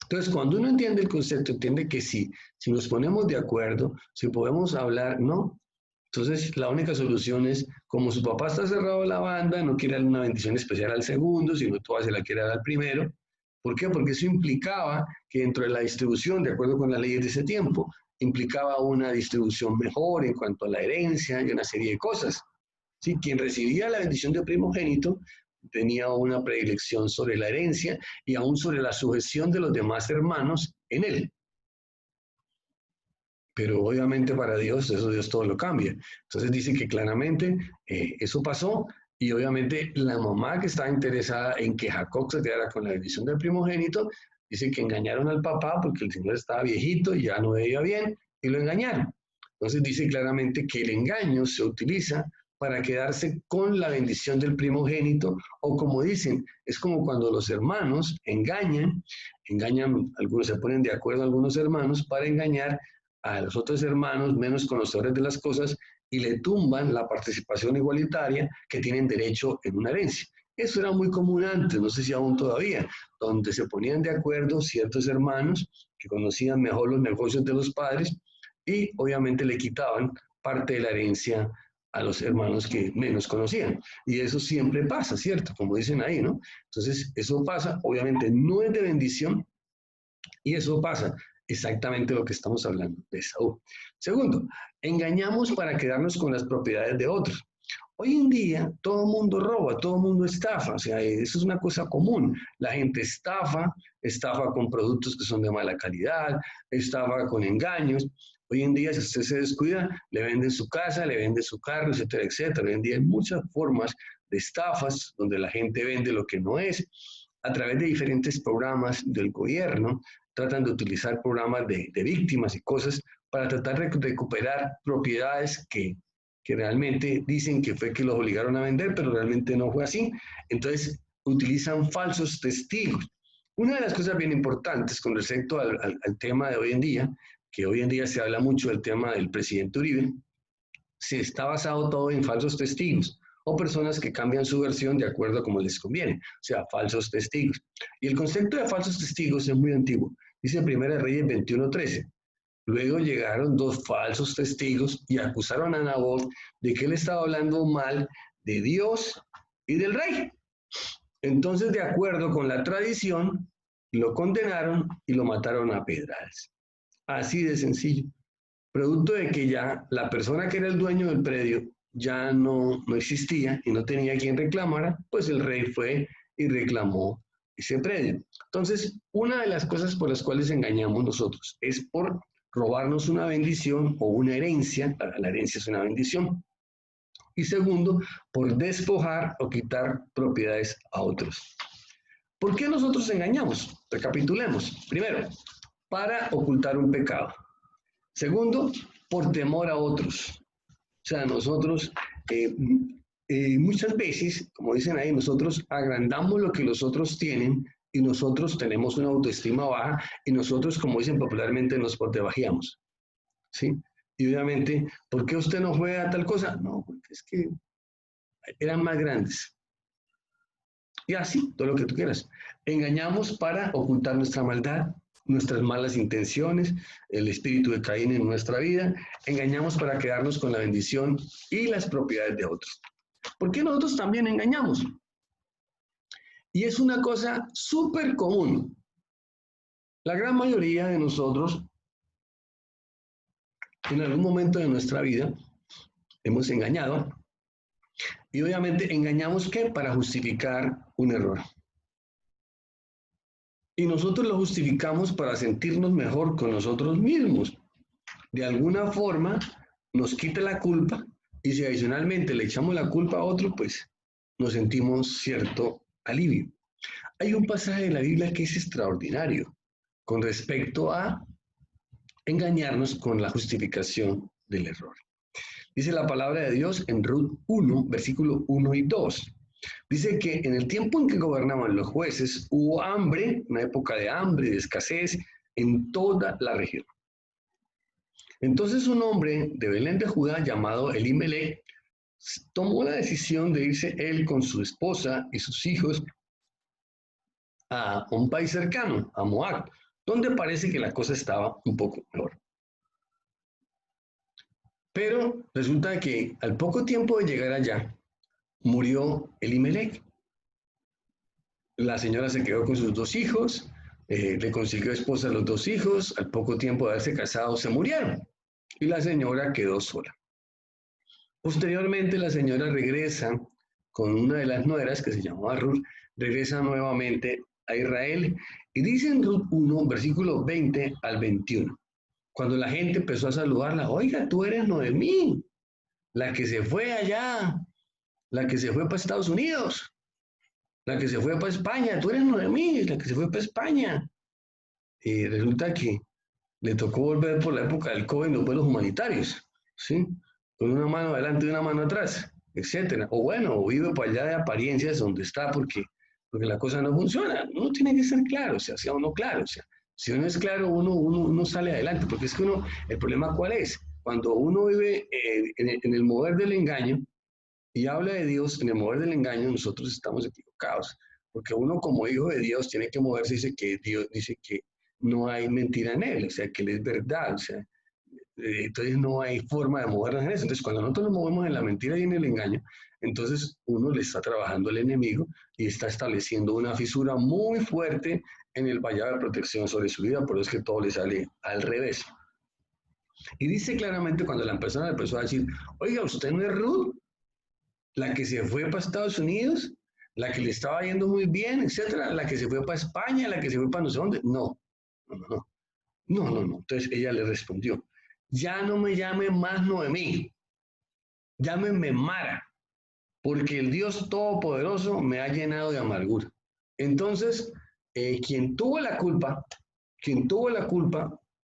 Entonces, cuando uno entiende el concepto, entiende que si nos ponemos de acuerdo, si podemos hablar, ¿no? Entonces, la única solución es, como su papá está cerrado a la banda, no quiere darle una bendición especial al segundo, sino toda se la quiere dar al primero. ¿Por qué? Porque eso implicaba que dentro de la distribución, de acuerdo con las leyes de ese tiempo, implicaba una distribución mejor en cuanto a la herencia y una serie de cosas. ¿Sí? Quien recibía la bendición de primogénito tenía una predilección sobre la herencia y aún sobre la sujeción de los demás hermanos en él. Pero obviamente para Dios, eso Dios todo lo cambia. Entonces dice que claramente eso pasó y obviamente la mamá que estaba interesada en que Jacob se quedara con la bendición del primogénito, dice que engañaron al papá porque el señor estaba viejito y ya no veía bien y lo engañaron. Entonces dice claramente que el engaño se utiliza para quedarse con la bendición del primogénito o como dicen, es como cuando los hermanos engañan, algunos se ponen de acuerdo algunos hermanos para engañar a los otros hermanos menos conocedores de las cosas y le tumban la participación igualitaria que tienen derecho en una herencia. Eso era muy común antes, no sé si aún todavía, donde se ponían de acuerdo ciertos hermanos que conocían mejor los negocios de los padres y obviamente le quitaban parte de la herencia a los hermanos que menos conocían. Y eso siempre pasa, ¿cierto? Como dicen ahí, ¿no? Entonces, eso pasa, obviamente no es de bendición y eso pasa exactamente lo que estamos hablando de Esaú. Segundo, engañamos para quedarnos con las propiedades de otros. Hoy en día todo el mundo roba, todo el mundo estafa, o sea, eso es una cosa común. La gente estafa con productos que son de mala calidad, estafa con engaños. Hoy en día, si usted se descuida, le venden su casa, le venden su carro, etcétera, etcétera. Hoy en día hay muchas formas de estafas donde la gente vende lo que no es. A través de diferentes programas del gobierno, tratan de utilizar programas de víctimas y cosas para tratar de recuperar propiedades que realmente dicen que fue que los obligaron a vender, pero realmente no fue así. Entonces, utilizan falsos testigos. Una de las cosas bien importantes con respecto al tema de hoy en día, que hoy en día se habla mucho del tema del presidente Uribe, se está basado todo en falsos testigos o personas que cambian su versión de acuerdo a como les conviene, o sea, falsos testigos. Y el concepto de falsos testigos es muy antiguo. Dice 1 Reyes 21:13. Luego llegaron 2 falsos testigos y acusaron a Nabot de que él estaba hablando mal de Dios y del rey. Entonces, de acuerdo con la tradición, lo condenaron y lo mataron a pedradas. Así de sencillo. Producto de que ya la persona que era el dueño del predio ya no existía y no tenía quien reclamara, pues el rey fue y reclamó ese predio. Entonces, una de las cosas por las cuales engañamos nosotros es por robarnos una bendición o una herencia, la herencia es una bendición, y segundo, por despojar o quitar propiedades a otros. ¿Por qué nosotros engañamos? Recapitulemos. Primero, para ocultar un pecado. Segundo, por temor a otros. O sea, nosotros muchas veces, como dicen ahí, nosotros agrandamos lo que los otros tienen y nosotros tenemos una autoestima baja y nosotros, como dicen popularmente, nos pordebajeamos, ¿sí? Y obviamente, ¿por qué usted no juega tal cosa? No, porque es que eran más grandes. Y así, todo lo que tú quieras. Engañamos para ocultar nuestra maldad, nuestras malas intenciones, el espíritu de Caín en nuestra vida. Engañamos para quedarnos con la bendición y las propiedades de otros. ¿Por qué nosotros también engañamos? Y es una cosa súper común. La gran mayoría de nosotros, en algún momento de nuestra vida, hemos engañado. Y obviamente engañamos ¿qué? Para justificar un error. Y nosotros lo justificamos para sentirnos mejor con nosotros mismos. De alguna forma nos quita la culpa y si adicionalmente le echamos la culpa a otro, pues nos sentimos cierto alivio. Hay un pasaje de la Biblia que es extraordinario con respecto a engañarnos con la justificación del error. Dice la palabra de Dios en Ruth 1, versículo 1 y 2. Dice que en el tiempo en que gobernaban los jueces hubo hambre, una época de hambre, de escasez en toda la región. Entonces un hombre de Belén de Judá llamado Elimelech tomó la decisión de irse él con su esposa y sus hijos a un país cercano, a Moab, donde parece que la cosa estaba un poco mejor. Pero resulta que al poco tiempo de llegar allá, murió Elimelech. La señora se quedó con sus dos hijos, le consiguió esposa a los dos hijos, al poco tiempo de haberse casado se murieron y la señora quedó sola. Posteriormente la señora regresa con una de las nueras que se llamaba Ruth, regresa nuevamente a Israel y dice en Ruth 1, versículo 20 al 21, cuando la gente empezó a saludarla, oiga, tú eres Noemí, la que se fue allá, la que se fue para Estados Unidos, la que se fue para España, tú eres Noemí, la que se fue para España. Y resulta que le tocó volver por la época del COVID, los vuelos humanitarios, ¿sí? Con una mano adelante y una mano atrás, etcétera. O bueno, o vive para allá de apariencias donde está porque la cosa no funciona. Uno tiene que ser claro, o sea uno claro, o sea, si uno es claro, uno sale adelante, porque es que el problema ¿cuál es? Cuando uno vive en el mover del engaño y habla de Dios en el mover del engaño, nosotros estamos equivocados, porque uno como hijo de Dios tiene que moverse y dice que Dios dice que no hay mentira en él, o sea, que él es verdad, o sea, entonces no hay forma de movernos en eso. Entonces, cuando nosotros nos movemos en la mentira y en el engaño, entonces uno le está trabajando al enemigo y está estableciendo una fisura muy fuerte en el vallado de protección sobre su vida, por eso es que todo le sale al revés. Y dice claramente cuando la persona empezó a decir, oiga, ¿usted no es Ruth? La que se fue para Estados Unidos, la que le estaba yendo muy bien, etcétera, la que se fue para España, la que se fue para no sé dónde. No, no, no, no. No, no, no. Entonces ella le respondió, ya no me llame más Noemí, llámeme Mara, porque el Dios Todopoderoso me ha llenado de amargura. Entonces, quien tuvo la culpa,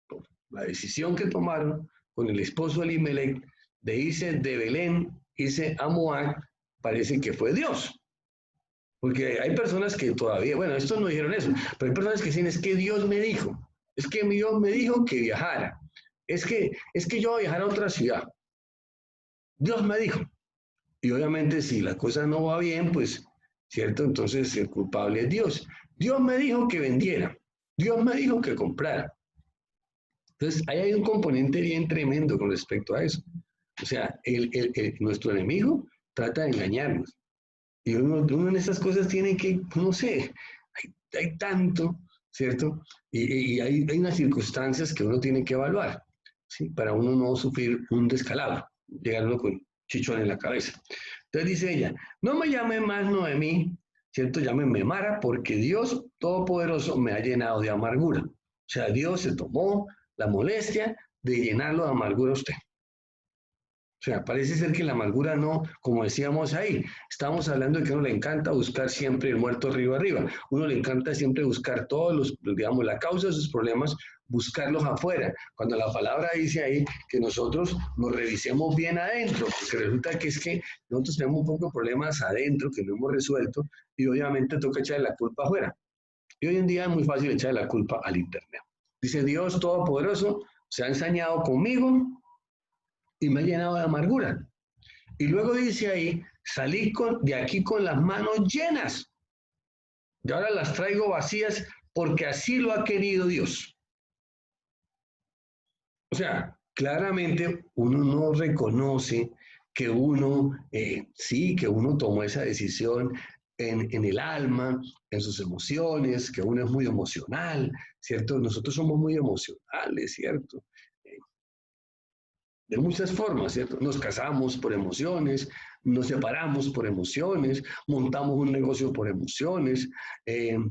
por la decisión que tomaron con el esposo Elimelech de irse de Belén, irse a Moab, parece que fue Dios. Porque hay personas que todavía, bueno, estos no dijeron eso, pero hay personas que dicen, es que Dios me dijo, es que Dios me dijo que viajara, es que yo voy a viajar a otra ciudad. Dios me dijo. Y obviamente si la cosa no va bien, pues, ¿cierto? Entonces el culpable es Dios. Dios me dijo que vendiera. Dios me dijo que comprara. Entonces, ahí hay un componente bien tremendo con respecto a eso. O sea, nuestro enemigo trata de engañarnos. Y uno en esas cosas tiene que, no sé, hay tanto, ¿cierto? Y hay unas circunstancias que uno tiene que evaluar, ¿sí? Para uno no sufrir un descalabro, llegar uno con chichón en la cabeza. Entonces dice ella, no me llame más Noemí, ¿cierto? Llámeme Mara, porque Dios Todopoderoso me ha llenado de amargura. O sea, Dios se tomó la molestia de llenarlo de amargura a usted. O sea, parece ser que la amargura no, como decíamos ahí, estamos hablando de que a uno le encanta buscar siempre el muerto río arriba, uno le encanta siempre buscar todos los, digamos, la causa de sus problemas, buscarlos afuera, cuando la palabra dice ahí que nosotros nos revisemos bien adentro, porque resulta que es que nosotros tenemos un poco de problemas adentro que no hemos resuelto y obviamente toca echarle la culpa afuera. Y hoy en día es muy fácil echarle la culpa al Internet. Dice Dios Todopoderoso, se ha ensañado conmigo y me ha llenado de amargura. Y luego dice ahí, salí de aquí con las manos llenas y ahora las traigo vacías porque así lo ha querido Dios. O sea, claramente uno no reconoce que uno, sí, que uno tomó esa decisión en el alma, en sus emociones, que uno es muy emocional, ¿cierto? Nosotros somos muy emocionales, ¿cierto? De muchas formas, ¿cierto? Nos casamos por emociones, nos separamos por emociones, montamos un negocio por emociones,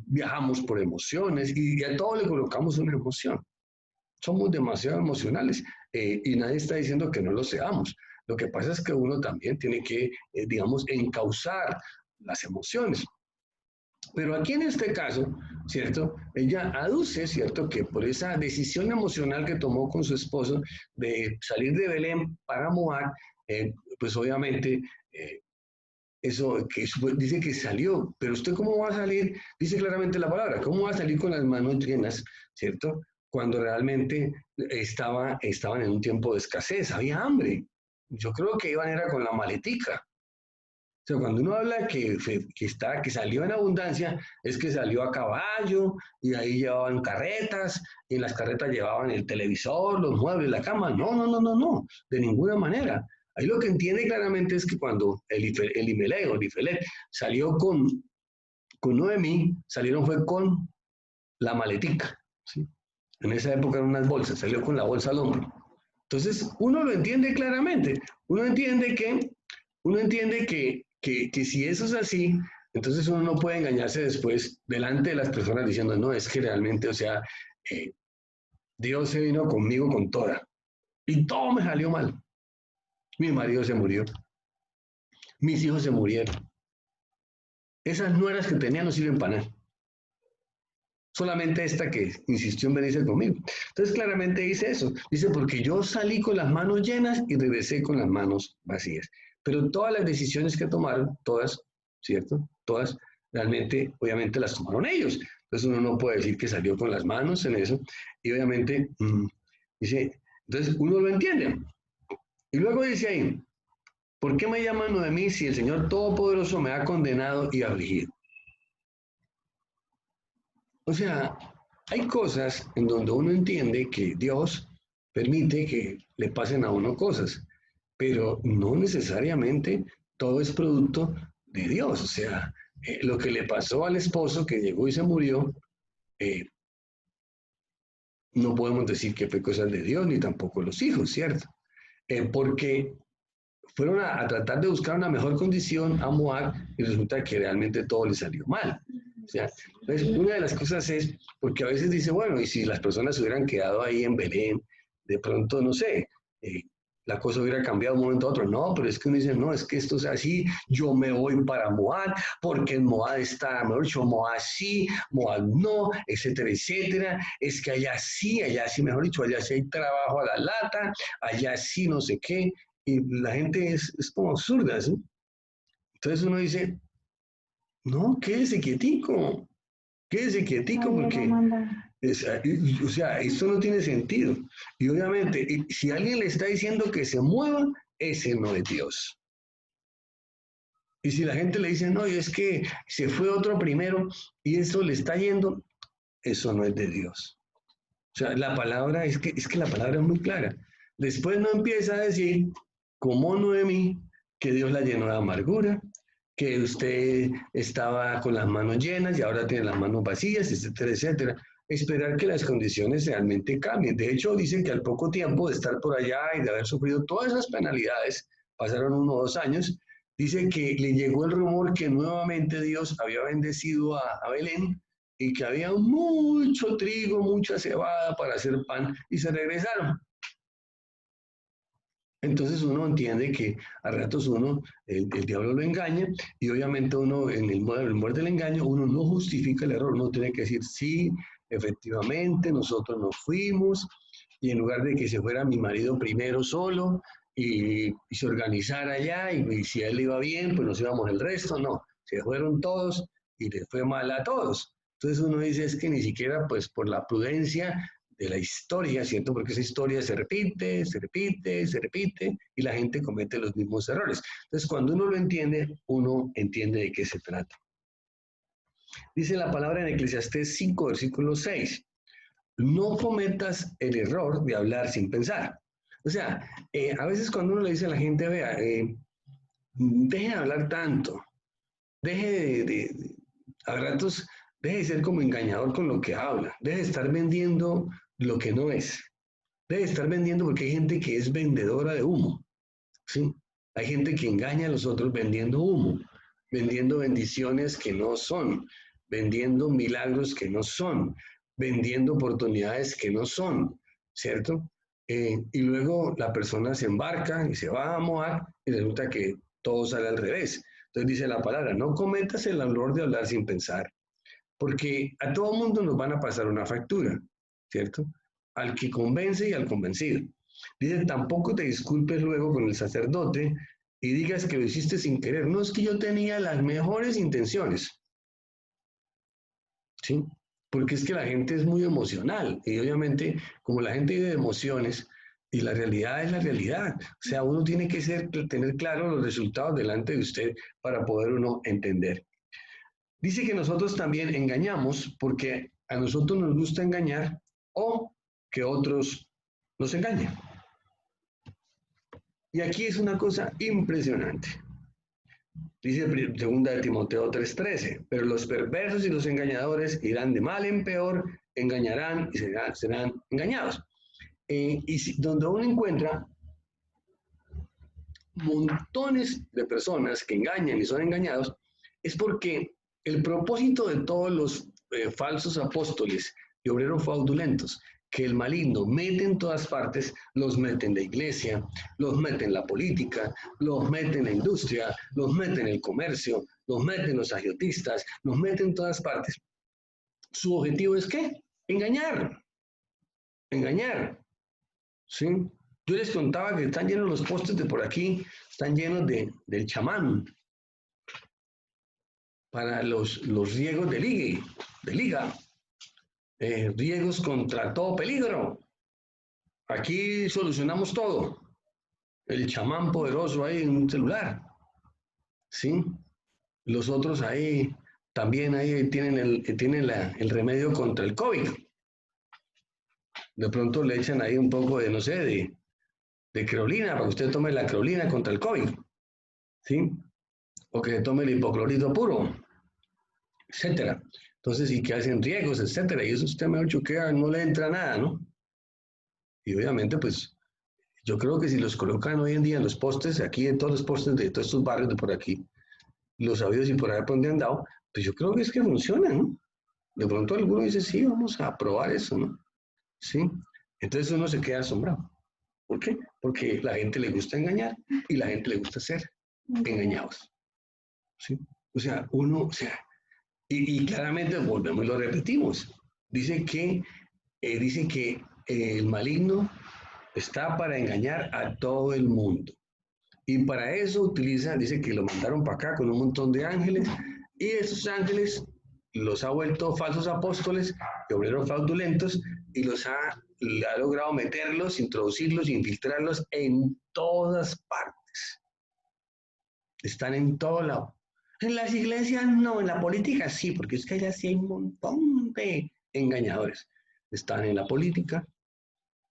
viajamos por emociones y a todo le colocamos una emoción. Somos demasiado emocionales y nadie está diciendo que no lo seamos. Lo que pasa es que uno también tiene que, digamos, encauzar las emociones. Pero aquí en este caso, ¿cierto? Ella aduce, ¿cierto? Que por esa decisión emocional que tomó con su esposo de salir de Belén para Moab, pues obviamente eso que dice que salió, pero usted cómo va a salir, dice claramente la palabra, cómo va a salir con las manos llenas, ¿cierto? Cuando realmente estaban en un tiempo de escasez, había hambre. Yo creo que iban era con la maletica. O sea, cuando uno habla que salió en abundancia, es que salió a caballo y ahí llevaban carretas y en las carretas llevaban el televisor, los muebles, la cama. No, no, no, no, no, de ninguna manera. Ahí lo que entiende claramente es que cuando Elimelech o Elifelet salió con Noemí, salieron fue con la maletica. ¿Sí? En esa época eran unas bolsas, salió con la bolsa al hombro. Entonces, uno lo entiende claramente. Uno entiende que si eso es así, entonces uno no puede engañarse después delante de las personas diciendo, no, es que realmente, o sea, eh, Dios se vino conmigo con toda y todo me salió mal. Mi marido se murió, mis hijos se murieron. Esas nueras que tenía no sirven para nada. Solamente esta que insistió en venirse conmigo. Entonces claramente dice eso. Dice, porque yo salí con las manos llenas y regresé con las manos vacías. Pero todas las decisiones que tomaron, todas, ¿cierto? Todas, realmente, obviamente las tomaron ellos. Entonces uno no puede decir que salió con las manos en eso. Y obviamente, dice, entonces uno lo entiende. Y luego dice ahí, ¿por qué me llaman Noemí si el Señor Todopoderoso me ha condenado y afligido? O sea, hay cosas en donde uno entiende que Dios permite que le pasen a uno cosas, pero no necesariamente todo es producto de Dios. O sea, lo que le pasó al esposo que llegó y se murió, eh, no podemos decir que fue cosa de Dios, ni tampoco los hijos, ¿cierto? Porque fueron a tratar de buscar una mejor condición a Moab y resulta que realmente todo le salió mal. O sea, entonces, una de las cosas es, porque a veces dice, bueno, y si las personas hubieran quedado ahí en Belén, de pronto, no sé, eh, la cosa hubiera cambiado de un momento a otro. No, pero es que uno dice, no, es que esto es así, yo me voy para Moab, porque en Moab está, mejor dicho, Moab sí, Moab no, etcétera, etcétera. Es que allá sí, mejor dicho, allá sí hay trabajo a la lata, allá sí no sé qué. Y la gente es como absurda, ¿sí? Entonces uno dice, no, quédese quietico porque, o sea, esto no tiene sentido. Y obviamente, si alguien le está diciendo que se mueva, ese no es Dios. Y si la gente le dice, no, y es que se fue otro primero y eso le está yendo, eso no es de Dios. O sea, la palabra es que la palabra es muy clara. Después no empieza a decir, como Noemí, que Dios la llenó de amargura, que usted estaba con las manos llenas y ahora tiene las manos vacías, etcétera, etcétera. Esperar que las condiciones realmente cambien. De hecho, dicen que al poco tiempo de estar por allá y de haber sufrido todas esas penalidades, pasaron 1 o 2 años, dice que le llegó el rumor que nuevamente Dios había bendecido a Belén y que había mucho trigo, mucha cebada para hacer pan y se regresaron. Entonces uno entiende que a ratos el diablo lo engaña y obviamente uno en el humor del engaño, uno no justifica el error, uno tiene que decir, sí, efectivamente, nosotros nos fuimos y en lugar de que se fuera mi marido primero solo y se organizara allá y si a él le iba bien, pues nos íbamos el resto, no, se fueron todos y les fue mal a todos. Entonces uno dice, es que ni siquiera pues por la prudencia de la historia, ¿cierto? Porque esa historia se repite, se repite, se repite y la gente comete los mismos errores. Entonces, cuando uno lo entiende, uno entiende de qué se trata. Dice la palabra en Eclesiastés 5, versículo 6. No cometas el error de hablar sin pensar. O sea, a veces cuando uno le dice a la gente, vea, deje de hablar tanto, deje a ratos, deje de ser como engañador con lo que habla, deje de estar vendiendo lo que no es. Debe estar vendiendo porque hay gente que es vendedora de humo, ¿sí? Hay gente que engaña a los otros vendiendo humo, vendiendo bendiciones que no son, vendiendo milagros que no son, vendiendo oportunidades que no son, ¿cierto? Y luego la persona se embarca y se va a Moab y resulta que todo sale al revés. Entonces dice la palabra, no cometas el error de hablar sin pensar, porque a todo mundo nos van a pasar una factura, ¿cierto? Al que convence y al convencido. Dice, tampoco te disculpes luego con el sacerdote y digas que lo hiciste sin querer. No es que yo tenía las mejores intenciones, ¿sí? Porque es que la gente es muy emocional y obviamente como la gente vive de emociones y la realidad es la realidad, o sea, uno tiene que tener claro los resultados delante de usted para poder uno entender. Dice que nosotros también engañamos porque a nosotros nos gusta engañar o que otros nos engañen. Y aquí es una cosa impresionante. Dice 2 Timoteo 3:13, pero los perversos y los engañadores irán de mal en peor, engañarán y serán engañados. Donde uno encuentra montones de personas que engañan y son engañados, es porque el propósito de todos los falsos apóstoles y obreros fraudulentos que el maligno mete en todas partes, los mete en la iglesia, los mete en la política, los mete en la industria, los mete en el comercio, los mete en los agiotistas, los mete en todas partes. Su objetivo es ¿qué? Engañar, engañar, ¿sí? Yo les contaba que están llenos los postes de por aquí, están llenos del chamán para los riegos de liga, riegos contra todo peligro. Aquí solucionamos todo. El chamán poderoso ahí en un celular, ¿sí? Los otros ahí también ahí tienen el remedio contra el COVID. De pronto le echan ahí un poco de, no sé, de creolina, para que usted tome la creolina contra el COVID, ¿sí? O que tome el hipoclorito puro, etcétera. Entonces, y que hacen riegos, etcétera. Y eso usted me choquea, no le entra nada, ¿no? Y obviamente, pues, yo creo que si los colocan hoy en día en los postes, aquí en todos los postes de todos estos barrios de por aquí, los sabidos y por ahí por donde han dado, pues yo creo que es que funciona, ¿no? De pronto alguno dice, sí, vamos a probar eso, ¿no? Sí. Entonces uno se queda asombrado. ¿Por qué? Porque la gente le gusta engañar y la gente le gusta ser engañados. ¿Sí? O sea, y claramente volvemos y lo repetimos. Dice que el maligno está para engañar a todo el mundo. Y para eso dice que lo mandaron para acá con un montón de ángeles, y esos ángeles los ha vuelto falsos apóstoles y obreros fraudulentos, y ha logrado meterlos, introducirlos, infiltrarlos en todas partes. Están en todo lado. En las iglesias no, en la política sí, porque es que allá sí hay un montón de engañadores. Están en la política,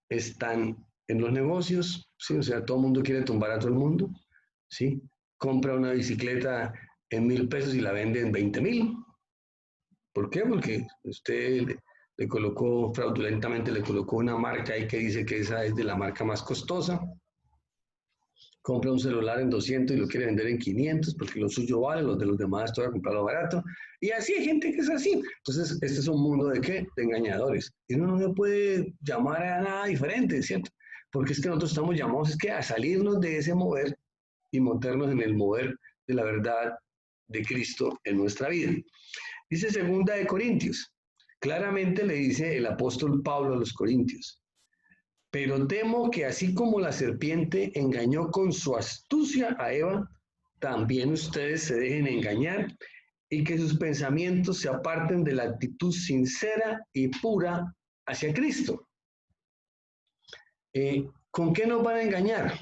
están en los negocios, ¿sí? O sea, todo el mundo quiere tumbar a todo el mundo, ¿sí? Compra una bicicleta en 1,000 pesos y la vende en 20,000. ¿Por qué? Porque usted le colocó, fraudulentamente le colocó una marca ahí que dice que esa es de la marca más costosa. Compra un celular en 200 y lo quiere vender en 500 porque lo suyo vale, los de los demás toca comprarlo barato. Y así hay gente que es así. Entonces, este es un mundo de ¿qué? De engañadores. Y uno no se puede llamar a nada diferente, ¿cierto? porque es que nosotros estamos llamados es que a salirnos de ese mover y montarnos en el mover de la verdad de Cristo en nuestra vida. Dice segunda de Corintios, claramente le dice el apóstol Pablo a los Corintios, pero temo que así como la serpiente engañó con su astucia a Eva, también ustedes se dejen engañar y que sus pensamientos se aparten de la actitud sincera y pura hacia Cristo. ¿Con qué nos van a engañar?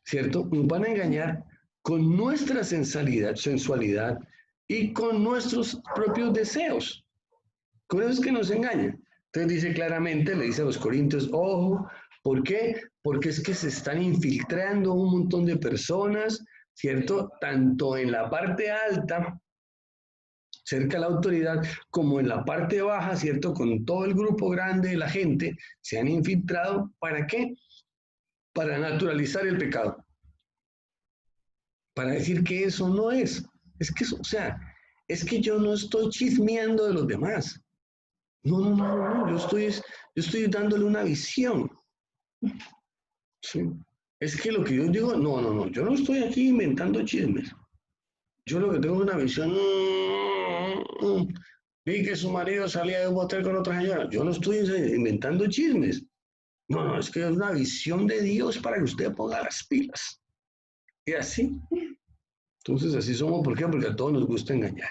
¿Cierto? Nos van a engañar con nuestra sensualidad y con nuestros propios deseos. Con eso es que nos engañan. Entonces dice claramente, le dice a los corintios, ojo, ¿por qué? Porque es que se están infiltrando un montón de personas, ¿cierto? Tanto en la parte alta, cerca de la autoridad, como en la parte baja, ¿cierto? Con todo el grupo grande de la gente, se han infiltrado. ¿Para qué? Para naturalizar el pecado. Para decir que eso no es. Es que, o sea, es que yo no estoy chismeando de los demás. No, no, no, no, yo estoy dándole una visión. ¿Sí? Es que lo que yo digo, no, no, no, yo no estoy aquí inventando chismes. Yo lo que tengo es una visión. Vi que su marido salía de un hotel con otra señora. Yo no estoy inventando chismes. No, no, es que es una visión de Dios para que usted ponga las pilas. Y así. Entonces, así somos. ¿Por qué? Porque a todos nos gusta engañar.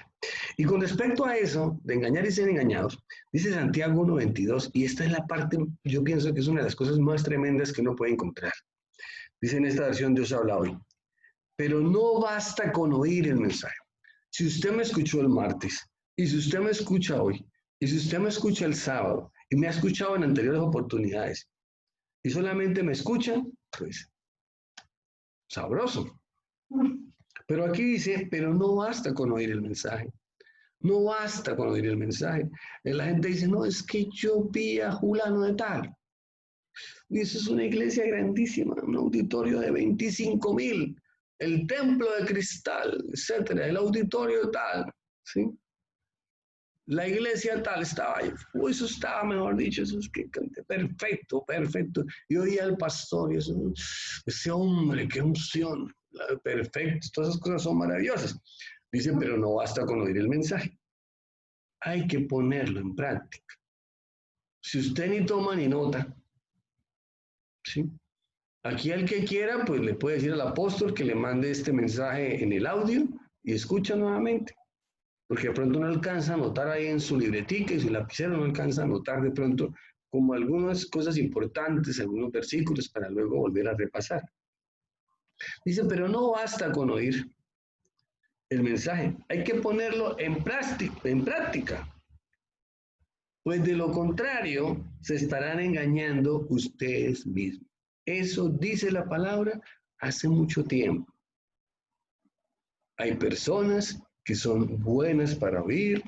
Y con respecto a eso, de engañar y ser engañados, dice Santiago 1:22, y esta es la parte, yo pienso que es una de las cosas más tremendas que uno puede encontrar. Dice en esta versión, Dios habla hoy. Pero no basta con oír el mensaje. Si usted me escuchó el martes, y si usted me escucha hoy, y si usted me escucha el sábado, y me ha escuchado en anteriores oportunidades, y solamente me escucha, pues, sabroso. Pero aquí dice, pero no basta con oír el mensaje. No basta con oír el mensaje. La gente dice, no, es que yo vi a Julano de tal. Y eso es una iglesia grandísima, un auditorio de 25,000, el templo de cristal, etcétera, el auditorio tal, ¿sí? La iglesia tal estaba ahí. Eso estaba, mejor dicho, eso es que perfecto, perfecto. Y oía al pastor y eso, ese hombre, qué unción, perfecto, todas esas cosas son maravillosas. Dice, pero no basta con oír el mensaje. Hay que ponerlo en práctica. Si usted ni toma ni nota, ¿sí? Aquí el que quiera, pues le puede decir al apóstol que le mande este mensaje en el audio y escucha nuevamente. Porque de pronto no alcanza a anotar ahí en su libretica y su lapicero no alcanza a anotar de pronto como algunas cosas importantes, algunos versículos para luego volver a repasar. Dice, pero no basta con oír el mensaje, hay que ponerlo en práctica. Pues de lo contrario, se estarán engañando ustedes mismos. Eso dice la palabra hace mucho tiempo. Hay personas que son buenas para oír,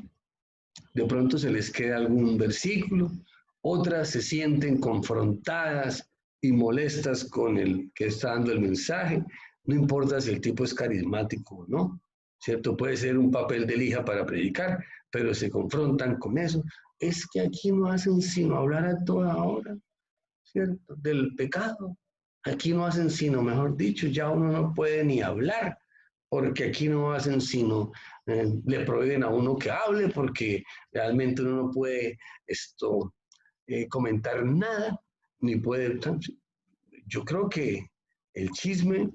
de pronto se les queda algún versículo, otras se sienten confrontadas y molestas con el que está dando el mensaje, no importa si el tipo es carismático o no, ¿cierto? Puede ser un papel de lija para predicar, pero se confrontan con eso. Es que aquí no hacen sino hablar a toda hora, ¿cierto? Del pecado. Aquí no hacen sino, mejor dicho, ya uno no puede ni hablar, porque aquí no hacen sino, le prohíben a uno que hable, porque realmente uno no puede comentar nada, ni puede. Yo creo que el chisme,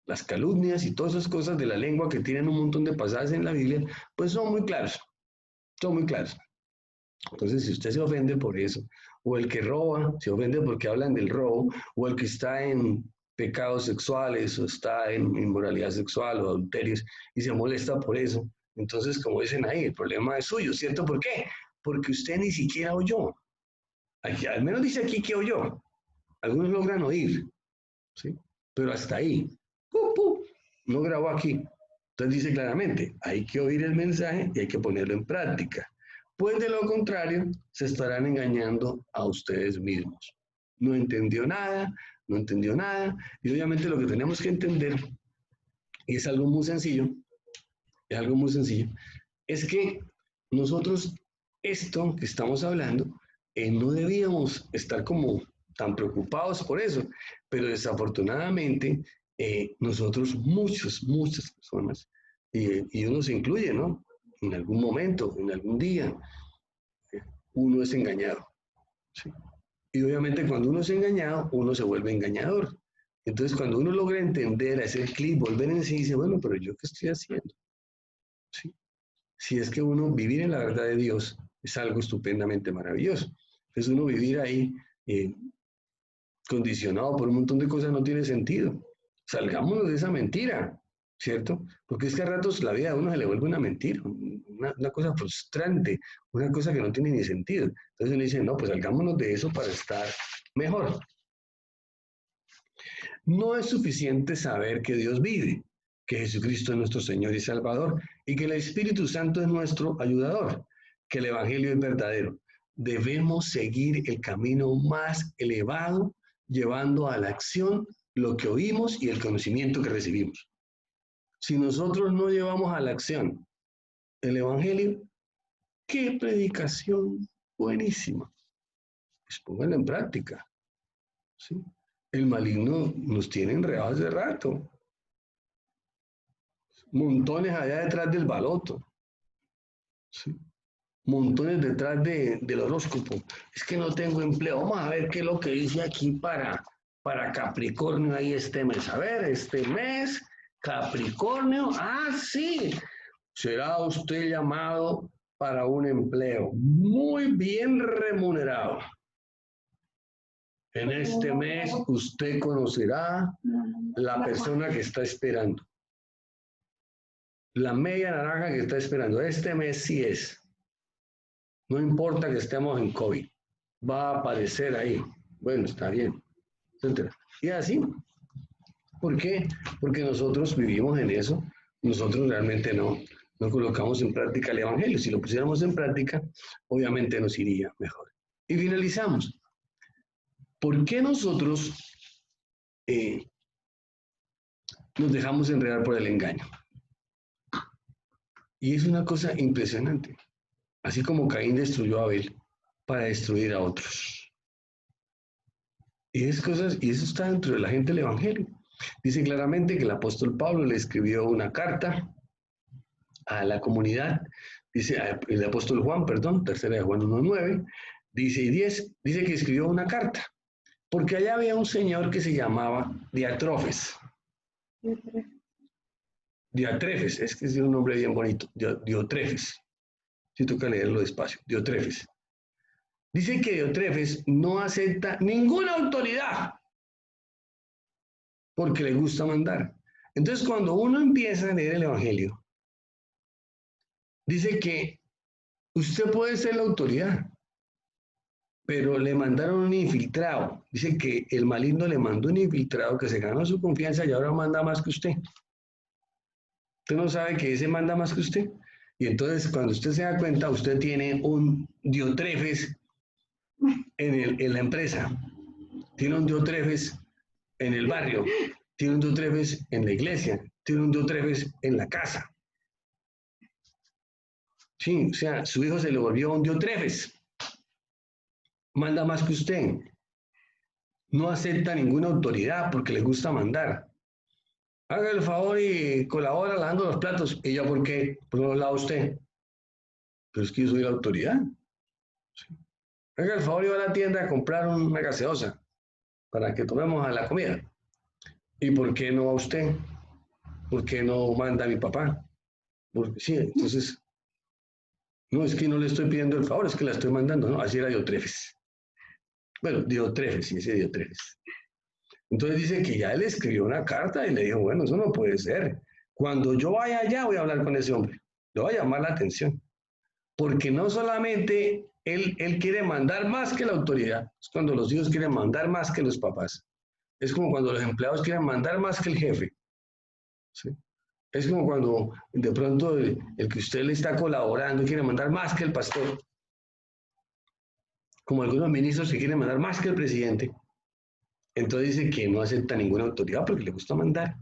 las calumnias y todas esas cosas de la lengua que tienen un montón de pasajes en la Biblia, pues son muy claros, son muy claros. Entonces, si usted se ofende por eso, o el que roba se ofende porque hablan del robo, o el que está en pecados sexuales, o está en inmoralidad sexual o adulterios, y se molesta por eso, entonces, como dicen ahí, el problema es suyo, ¿cierto? ¿Por qué? Porque usted ni siquiera oyó. Aquí, al menos dice aquí que oyó. Algunos logran oír, ¿sí? Pero hasta ahí. No grabó aquí. Entonces dice claramente, hay que oír el mensaje y hay que ponerlo en práctica. Pues de lo contrario, se estarán engañando a ustedes mismos. No entendió nada, no entendió nada. Y obviamente lo que tenemos que entender, y es algo muy sencillo, es que nosotros, esto que estamos hablando, no debíamos estar como tan preocupados por eso, pero desafortunadamente nosotros, muchas personas, y uno se incluye, ¿no? En algún momento, en algún día, uno es engañado, ¿sí? Y obviamente cuando uno es engañado, uno se vuelve engañador. Entonces cuando uno logra entender, hacer clic, volver en sí, dice, bueno, pero ¿yo qué estoy haciendo? ¿Sí? Si es que uno vivir en la verdad de Dios es algo estupendamente maravilloso. Entonces uno vivir ahí condicionado por un montón de cosas no tiene sentido. Salgámonos de esa mentira, ¿cierto? Porque es que a ratos la vida de uno se le vuelve una mentira, una cosa frustrante, una cosa que no tiene ni sentido. Entonces uno dice, no, pues salgámonos de eso para estar mejor. No es suficiente saber que Dios vive, que Jesucristo es nuestro Señor y Salvador y que el Espíritu Santo es nuestro ayudador, que el Evangelio es verdadero. Debemos seguir el camino más elevado, llevando a la acción lo que oímos y el conocimiento que recibimos. Si nosotros no llevamos a la acción el Evangelio, ¡qué predicación buenísima! Pues pónganlo en práctica, ¿sí? El maligno nos tiene enredados de rato. Montones allá detrás del baloto, ¿sí? Montones detrás del horóscopo. Es que no tengo empleo. Vamos a ver qué es lo que dice aquí para Capricornio ahí este mes. A ver, este mes, Capricornio, sí, será usted llamado para un empleo muy bien remunerado. En este mes usted conocerá la persona que está esperando. La media naranja que está esperando. Este mes sí es. No importa que estemos en COVID. Va a aparecer ahí. Bueno, está bien. Etcétera. Y así. ¿Por qué? Porque nosotros vivimos en eso. Nosotros realmente no colocamos en práctica el Evangelio. Si lo pusiéramos en práctica, obviamente nos iría mejor. Y finalizamos. ¿Por qué nosotros nos dejamos enredar por el engaño? Y es una cosa impresionante. Así como Caín destruyó a Abel para destruir a otros. Y eso está dentro de la gente del Evangelio. Dice claramente que el apóstol Pablo le escribió una carta a la comunidad, dice el apóstol Juan, perdón, tercera de Juan 1:9, dice y 10, dice que escribió una carta, porque allá había un señor que se llamaba Diatrefes. Diatrefes, es que es un nombre bien bonito, Diotrefes. Si toca leerlo despacio, Diotrefes. Dice que Diotrefes no acepta ninguna autoridad porque le gusta mandar. Entonces, cuando uno empieza a leer el Evangelio, dice que usted puede ser la autoridad, pero le mandaron un infiltrado. Dice que el maligno le mandó un infiltrado que se ganó su confianza y ahora manda más que usted. Usted no sabe que ese manda más que usted. Y entonces, cuando usted se da cuenta, usted tiene un Diotrefes en la empresa, tiene un Diotrefes en el barrio, tiene un Diotrefes en la iglesia, tiene un Diotrefes en la casa. Sí, o sea, su hijo se le volvió un Diotrefes. Manda más que usted. No acepta ninguna autoridad porque le gusta mandar. Haga el favor y colabora lavando los platos. ¿Y yo por qué? Pues no los lava usted. Pero es que yo soy la autoridad. Sí. Haga el favor y va a la tienda a comprar una gaseosa para que tomemos a la comida. ¿Y por qué no va usted? ¿Por qué no manda a mi papá? Porque sí, entonces, no es que no le estoy pidiendo el favor, es que la estoy mandando, ¿no? Así era Diotrefes. Bueno, Diotrefes, sí, ese Diotrefes. Entonces dice que ya él escribió una carta y le dijo, bueno, eso no puede ser. Cuando yo vaya allá voy a hablar con ese hombre. Le voy a llamar la atención. Porque no solamente él quiere mandar más que la autoridad, es cuando los hijos quieren mandar más que los papás. Es como cuando los empleados quieren mandar más que el jefe. ¿Sí? Es como cuando de pronto el que usted le está colaborando quiere mandar más que el pastor. Como algunos ministros que quieren mandar más que el presidente. Entonces dice que no acepta ninguna autoridad porque le gusta mandar.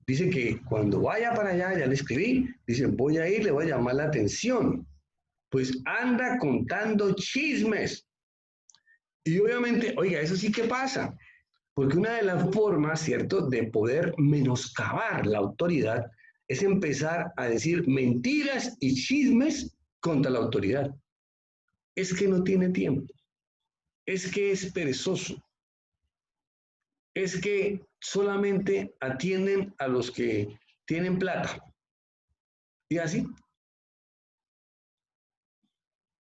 Dice que cuando vaya para allá, ya le escribí, dice, voy a ir, le voy a llamar la atención. Pues anda contando chismes Y obviamente, oiga, eso sí que pasa, porque una de las formas, ¿cierto?, de poder menoscabar la autoridad es empezar a decir mentiras y chismes contra la autoridad. Es que no tiene tiempo, es que es perezoso, es que solamente atienden a los que tienen plata. Y así,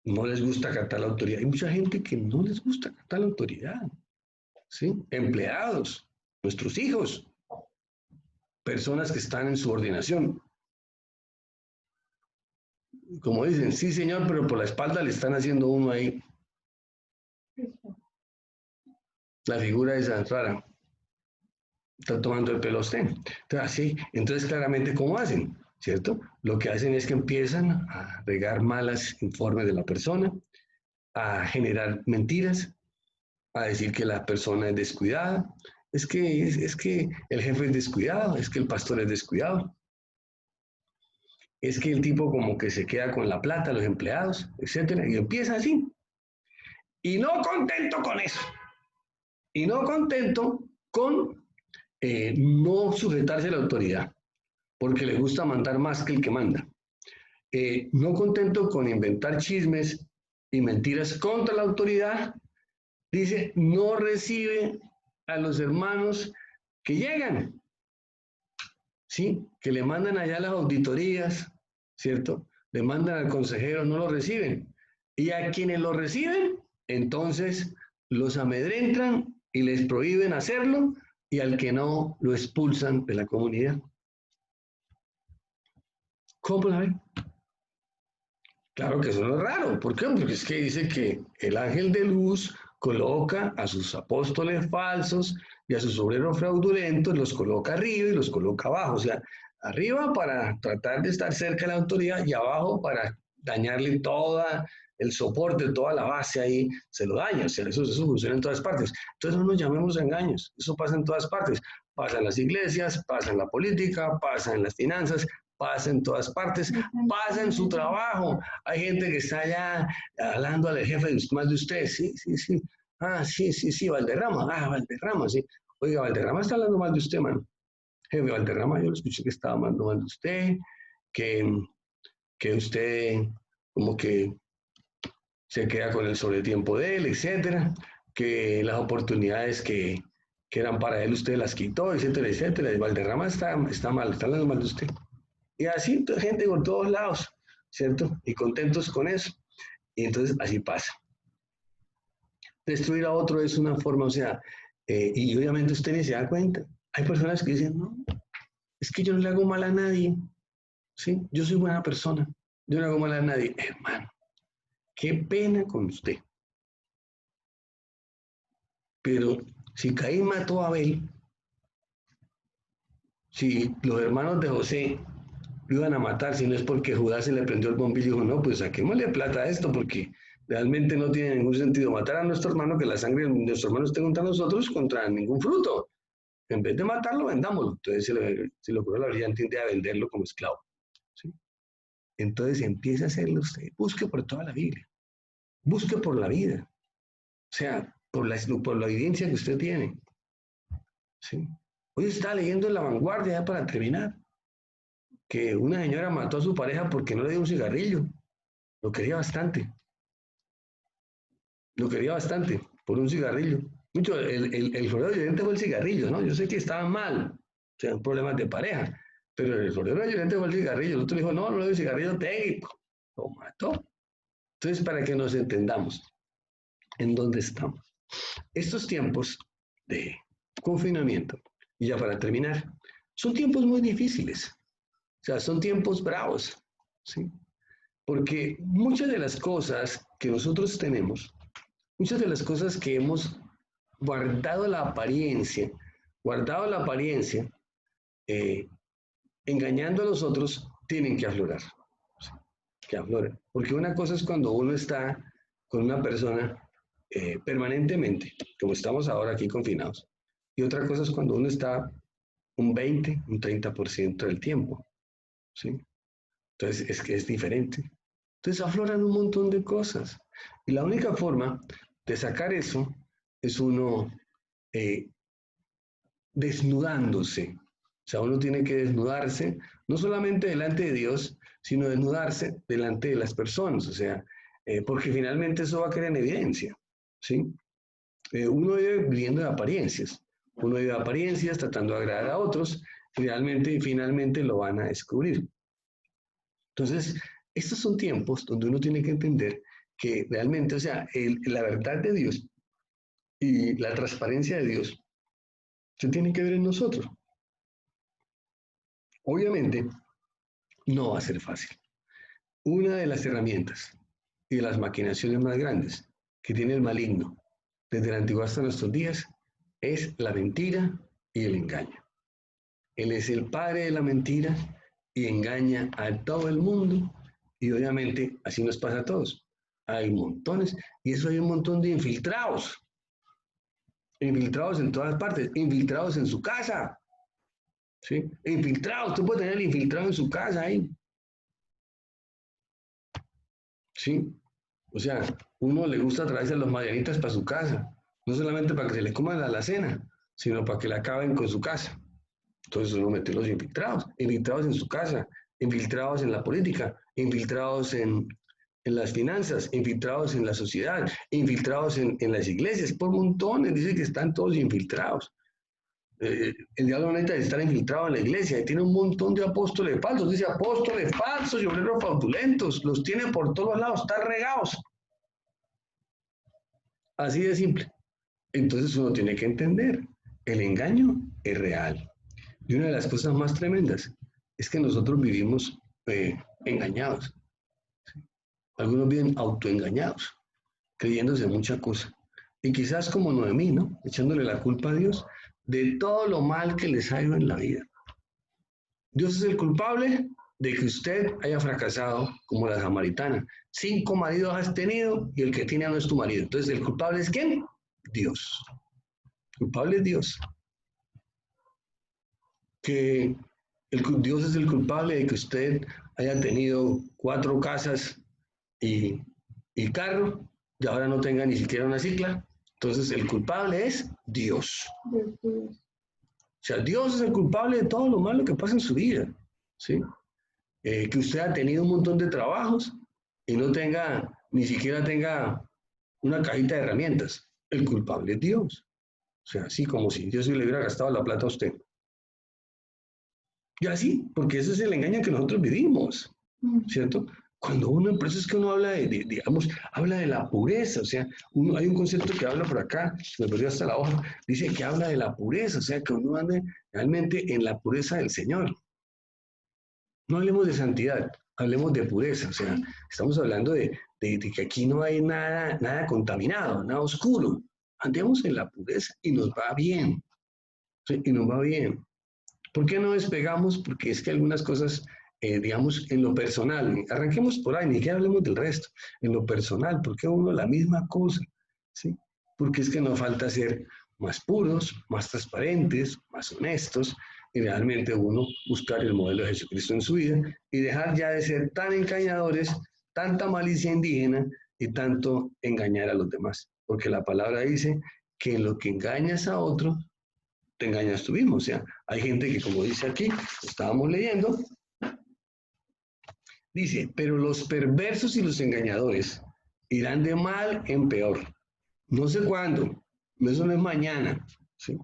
no les gusta acatar la autoridad. Hay mucha gente que no les gusta acatar la autoridad, ¿sí? Empleados, nuestros hijos, personas que están en subordinación. Como dicen, sí señor, pero por la espalda le están haciendo uno ahí. La figura de esa rara. Está tomando el pelo a usted. Entonces, así, entonces claramente, ¿cómo hacen? ¿Cierto? Lo que hacen es que empiezan a regar malas informes de la persona, a generar mentiras, a decir que la persona es descuidada, es que el jefe es descuidado, es que el pastor es descuidado, es que el tipo como que se queda con la plata, los empleados, etcétera, y empieza así. Y no contento con eso, y no contento con no sujetarse a la autoridad, porque le gusta mandar más que el que manda. No contento con inventar chismes y mentiras contra la autoridad, dice, no recibe a los hermanos que llegan, ¿sí? Que le mandan allá las auditorías, ¿cierto? Le mandan al consejero, no lo reciben. Y a quienes lo reciben, entonces los amedrentan y les prohíben hacerlo, y al que no, lo expulsan de la comunidad. ¿Cómo la ven? Claro que eso no es raro. ¿Por qué? Porque es que dice que el ángel de luz coloca a sus apóstoles falsos y a sus obreros fraudulentos, los coloca arriba y los coloca abajo. O sea, arriba para tratar de estar cerca de la autoridad y abajo para dañarle toda el soporte, toda la base ahí, se lo daña. O sea, eso funciona en todas partes. Entonces no nos llamemos a engaños. Eso pasa en todas partes. Pasa en las iglesias, pasa en la política, pasa en las finanzas, pasa en todas partes, pasa en su trabajo. Hay gente que está allá hablando al jefe más de usted. Sí, sí, sí. Ah, sí, sí, sí, Valderrama. Ah, Valderrama, sí. Oiga, Valderrama está hablando mal de usted, mano. Jefe Valderrama, yo lo escuché que estaba hablando mal de usted, que, que usted como que se queda con el sobretiempo de él, etcétera, que las oportunidades que eran para él usted las quitó, etcétera, etcétera. Y Valderrama está mal, está hablando mal de usted. Y así, gente por todos lados, ¿cierto? Y contentos con eso. Y entonces así pasa. Destruir a otro es una forma, o sea, y obviamente usted ni se da cuenta. Hay personas que dicen, no, es que yo no le hago mal a nadie, ¿sí? Yo soy buena persona, yo no le hago mal a nadie. Hermano, qué pena con usted. Pero si Caín mató a Abel, si los hermanos de José lo iban a matar, si no es porque Judá se le prendió el bombillo y dijo, no, pues saquémosle plata a esto, porque realmente no tiene ningún sentido matar a nuestro hermano, que la sangre de nuestro hermano esté contra nosotros contra ningún fruto. En vez de matarlo, vendámoslo. Entonces se le ocurrió la brillante idea de venderlo como esclavo. ¿Sí? Entonces empieza a hacerlo usted. Busque por toda la Biblia. Busque por la vida. O sea, por la evidencia que usted tiene. ¿Sí? Hoy está leyendo en La Vanguardia, ya para terminar, que una señora mató a su pareja porque no le dio un cigarrillo. Lo quería bastante. Lo quería bastante por un cigarrillo. Mucho, el florero de Llorente fue el cigarrillo, ¿no? Yo sé que estaban mal, o sea, problemas de pareja, pero el florero de Llorente fue el cigarrillo. El otro dijo, no, no le doy cigarrillo técnico. Lo mató. Entonces, para que nos entendamos en dónde estamos. Estos tiempos de confinamiento, y ya para terminar, son tiempos muy difíciles. O sea, son tiempos bravos, ¿sí? Porque muchas de las cosas que nosotros tenemos, muchas de las cosas que hemos guardado la apariencia, eh, engañando a los otros, tienen que aflorar, ¿sí? Que afloren. Porque una cosa es cuando uno está con una persona permanentemente, como estamos ahora aquí confinados, y otra cosa es cuando uno está un 20, un 30% del tiempo, ¿sí? Entonces es que es diferente. Entonces afloran un montón de cosas. Y la única forma de sacar eso es uno desnudándose. O sea, uno tiene que desnudarse, no solamente delante de Dios, sino desnudarse delante de las personas. O sea, porque finalmente eso va a quedar en evidencia, ¿sí? Uno vive viviendo de apariencias. Uno vive de apariencias tratando de agradar a otros, y finalmente lo van a descubrir. Entonces, estos son tiempos donde uno tiene que entender que realmente, o sea, la verdad de Dios y la transparencia de Dios se tiene que ver en nosotros. Obviamente, no va a ser fácil. Una de las herramientas y de las maquinaciones más grandes que tiene el maligno desde la antigüedad hasta nuestros días es la mentira y el engaño. Él es el padre de la mentira y engaña a todo el mundo, y obviamente así nos pasa a todos. Hay montones, y eso hay un montón de infiltrados en todas partes, infiltrados en su casa, ¿sí? Infiltrados, tú puedes tener el infiltrado en su casa ahí, ¿sí? O sea, uno le gusta traerse a los marianitas para su casa, no solamente para que se le coman la alacena, sino para que la acaben con su casa. Entonces uno mete los infiltrados en su casa, infiltrados en la política, infiltrados en las finanzas, infiltrados en la sociedad, infiltrados en las iglesias, por montones, dice que están todos infiltrados. El diablo no necesita estar infiltrado en la iglesia, y tiene un montón de apóstoles falsos, dice apóstoles falsos y obreros fraudulentos, los tiene por todos lados, están regados. Así de simple. Entonces uno tiene que entender, el engaño es real. Y una de las cosas más tremendas es que nosotros vivimos engañados. Algunos viven autoengañados, creyéndose mucha cosa. Y quizás como Noemí, ¿no? Echándole la culpa a Dios de todo lo mal que les ha ido en la vida. Dios es el culpable de que usted haya fracasado como la samaritana. 5 maridos has tenido y el que tiene no es tu marido. Entonces, ¿el culpable es quién? Dios. El culpable es Dios. Que Dios es el culpable de que usted haya tenido 4 casas y, y carro y ahora no tenga ni siquiera una cicla. Entonces, el culpable es Dios. O sea, Dios es el culpable de todo lo malo que pasa en su vida, ¿sí? Que usted ha tenido un montón de trabajos y no tenga, ni siquiera tenga una cajita de herramientas. El culpable es Dios. O sea, así como si Dios le hubiera gastado la plata a usted. Y así, porque ese es el engaño que nosotros vivimos, ¿cierto? Cuando uno, por eso es que uno habla digamos, habla de la pureza, o sea, hay un concepto que habla por acá, me perdió hasta la hoja, dice que habla de la pureza, o sea, que uno ande realmente en la pureza del Señor. No hablemos de santidad, hablemos de pureza, o sea, estamos hablando de que aquí no hay nada contaminado, nada oscuro. Andemos en la pureza y nos va bien, ¿sí? Y nos va bien. ¿Por qué no despegamos? Porque es que algunas cosas, digamos, en lo personal, arranquemos por ahí, ni que hablemos del resto, en lo personal, ¿por qué uno la misma cosa? ¿Sí? Porque es que nos falta ser más puros, más transparentes, más honestos, y realmente uno buscar el modelo de Jesucristo en su vida y dejar ya de ser tan engañadores, tanta malicia indígena y tanto engañar a los demás. Porque la palabra dice que en lo que engañas a otro, te engañas tú mismo. O sea, hay gente que, como dice aquí, estábamos leyendo, dice, pero los perversos y los engañadores irán de mal en peor. No sé cuándo, eso no es mañana, ¿sí?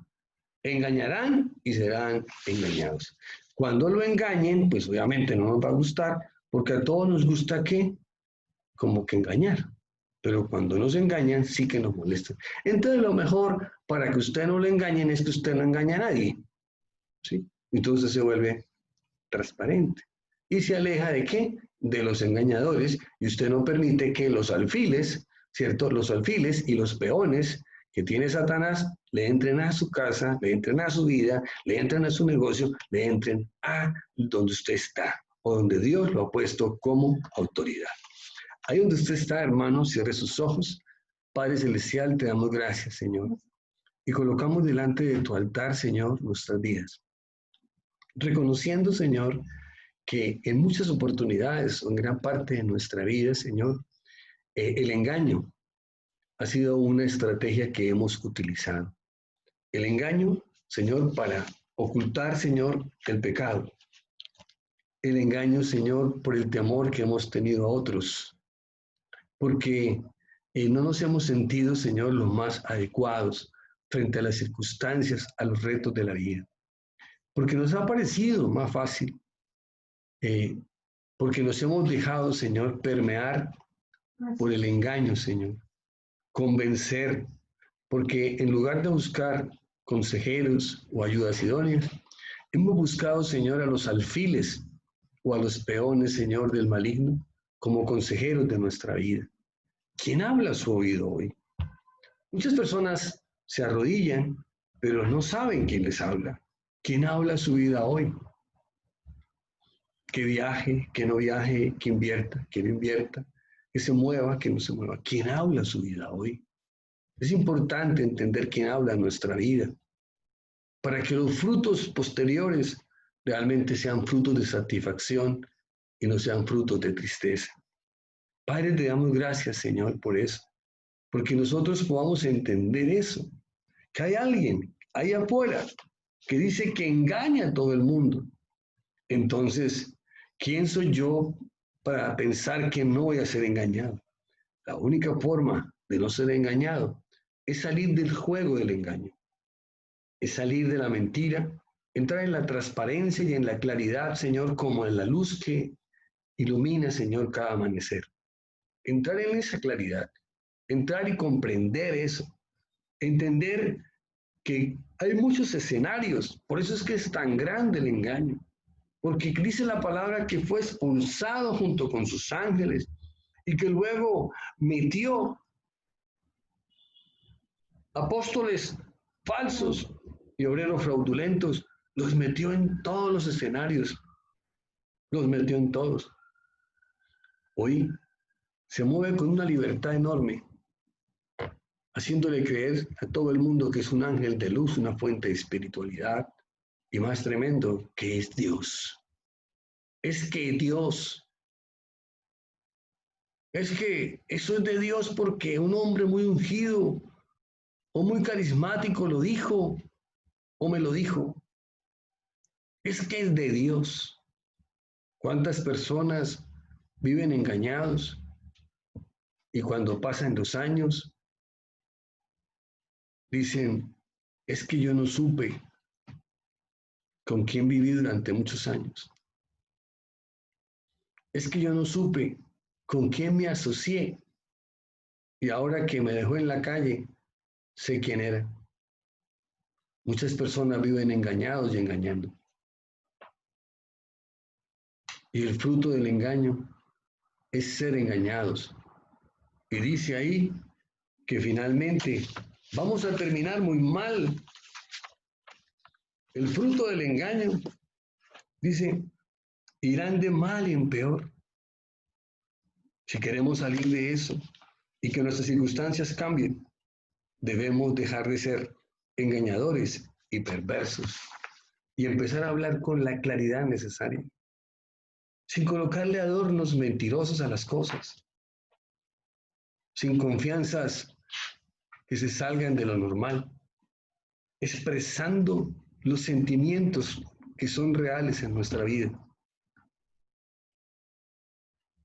Engañarán y serán engañados. Cuando lo engañen, pues obviamente no nos va a gustar, porque a todos nos gusta que, como que engañar. Pero cuando nos engañan, sí que nos molestan. Entonces, lo mejor para que usted no le engañen es que usted no engañe a nadie, ¿sí? Entonces se vuelve transparente. ¿Y se aleja de qué? De los engañadores, y usted no permite que los alfiles, ¿cierto? Los alfiles y los peones que tiene Satanás le entren a su casa, le entren a su vida, le entren a su negocio, le entren a donde usted está o donde Dios lo ha puesto como autoridad. Ahí donde usted está, hermano, cierre sus ojos. Padre Celestial, te damos gracias, Señor. Y colocamos delante de tu altar, Señor, nuestras vidas. Reconociendo, Señor, que en muchas oportunidades, o en gran parte de nuestra vida, Señor, el engaño ha sido una estrategia que hemos utilizado. El engaño, Señor, para ocultar, Señor, el pecado. El engaño, Señor, por el temor que hemos tenido a otros. Porque no nos hemos sentido, Señor, los más adecuados frente a las circunstancias, a los retos de la vida. Porque nos ha parecido más fácil. Porque nos hemos dejado, Señor, permear por el engaño, Señor. Convencer, porque en lugar de buscar consejeros o ayudas idóneas, hemos buscado, Señor, a los alfiles o a los peones, Señor, del maligno, como consejeros de nuestra vida. ¿Quién habla a su oído hoy? Muchas personas se arrodillan, pero no saben quién les habla. ¿Quién habla a su vida hoy? Que viaje, que no viaje, que invierta, que no invierta, que se mueva, que no se mueva. ¿Quién habla a su vida hoy? Es importante entender quién habla en nuestra vida para que los frutos posteriores realmente sean frutos de satisfacción y no sean frutos de tristeza. Padre, te damos gracias, Señor, por eso, porque nosotros podamos entender eso, que hay alguien ahí afuera que dice que engaña a todo el mundo. Entonces, ¿quién soy yo para pensar que no voy a ser engañado? La única forma de no ser engañado es salir del juego del engaño, es salir de la mentira, entrar en la transparencia y en la claridad, Señor, como en la luz que ilumina, Señor, cada amanecer. Entrar en esa claridad, entrar y comprender eso, entender que hay muchos escenarios, por eso es que es tan grande el engaño, porque dice la palabra que fue expulsado junto con sus ángeles y que luego metió apóstoles falsos y obreros fraudulentos, los metió en todos los escenarios, los metió en todos. Hoy se mueve con una libertad enorme, haciéndole creer a todo el mundo que es un ángel de luz, una fuente de espiritualidad, y más tremendo, que es Dios. Es que Dios, es que eso es de Dios porque un hombre muy ungido o muy carismático lo dijo o me lo dijo. Es que es de Dios. ¿Cuántas personas viven engañados y cuando pasan los años dicen, es que yo no supe con quién viví durante muchos años? Es que yo no supe con quién me asocié y ahora que me dejó en la calle, sé quién era. Muchas personas viven engañados y engañando. Y el fruto del engaño es ser engañados. Y dice ahí que finalmente vamos a terminar muy mal. El fruto del engaño, dice, irán de mal en peor. Si queremos salir de eso y que nuestras circunstancias cambien, debemos dejar de ser engañadores y perversos y empezar a hablar con la claridad necesaria, sin colocarle adornos mentirosos a las cosas, sin confianzas que se salgan de lo normal, expresando los sentimientos que son reales en nuestra vida,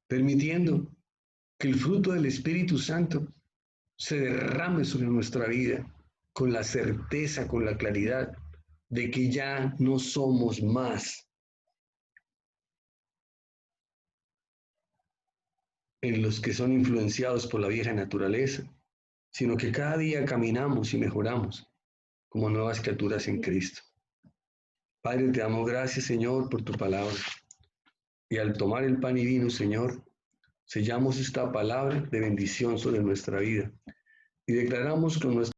permitiendo que el fruto del Espíritu Santo se derrame sobre nuestra vida con la certeza, con la claridad de que ya no somos más en los que son influenciados por la vieja naturaleza, sino que cada día caminamos y mejoramos como nuevas criaturas en Cristo. Padre, te damos gracias, Señor, por tu palabra. Y al tomar el pan y vino, Señor, sellamos esta palabra de bendición sobre nuestra vida y declaramos con nuestra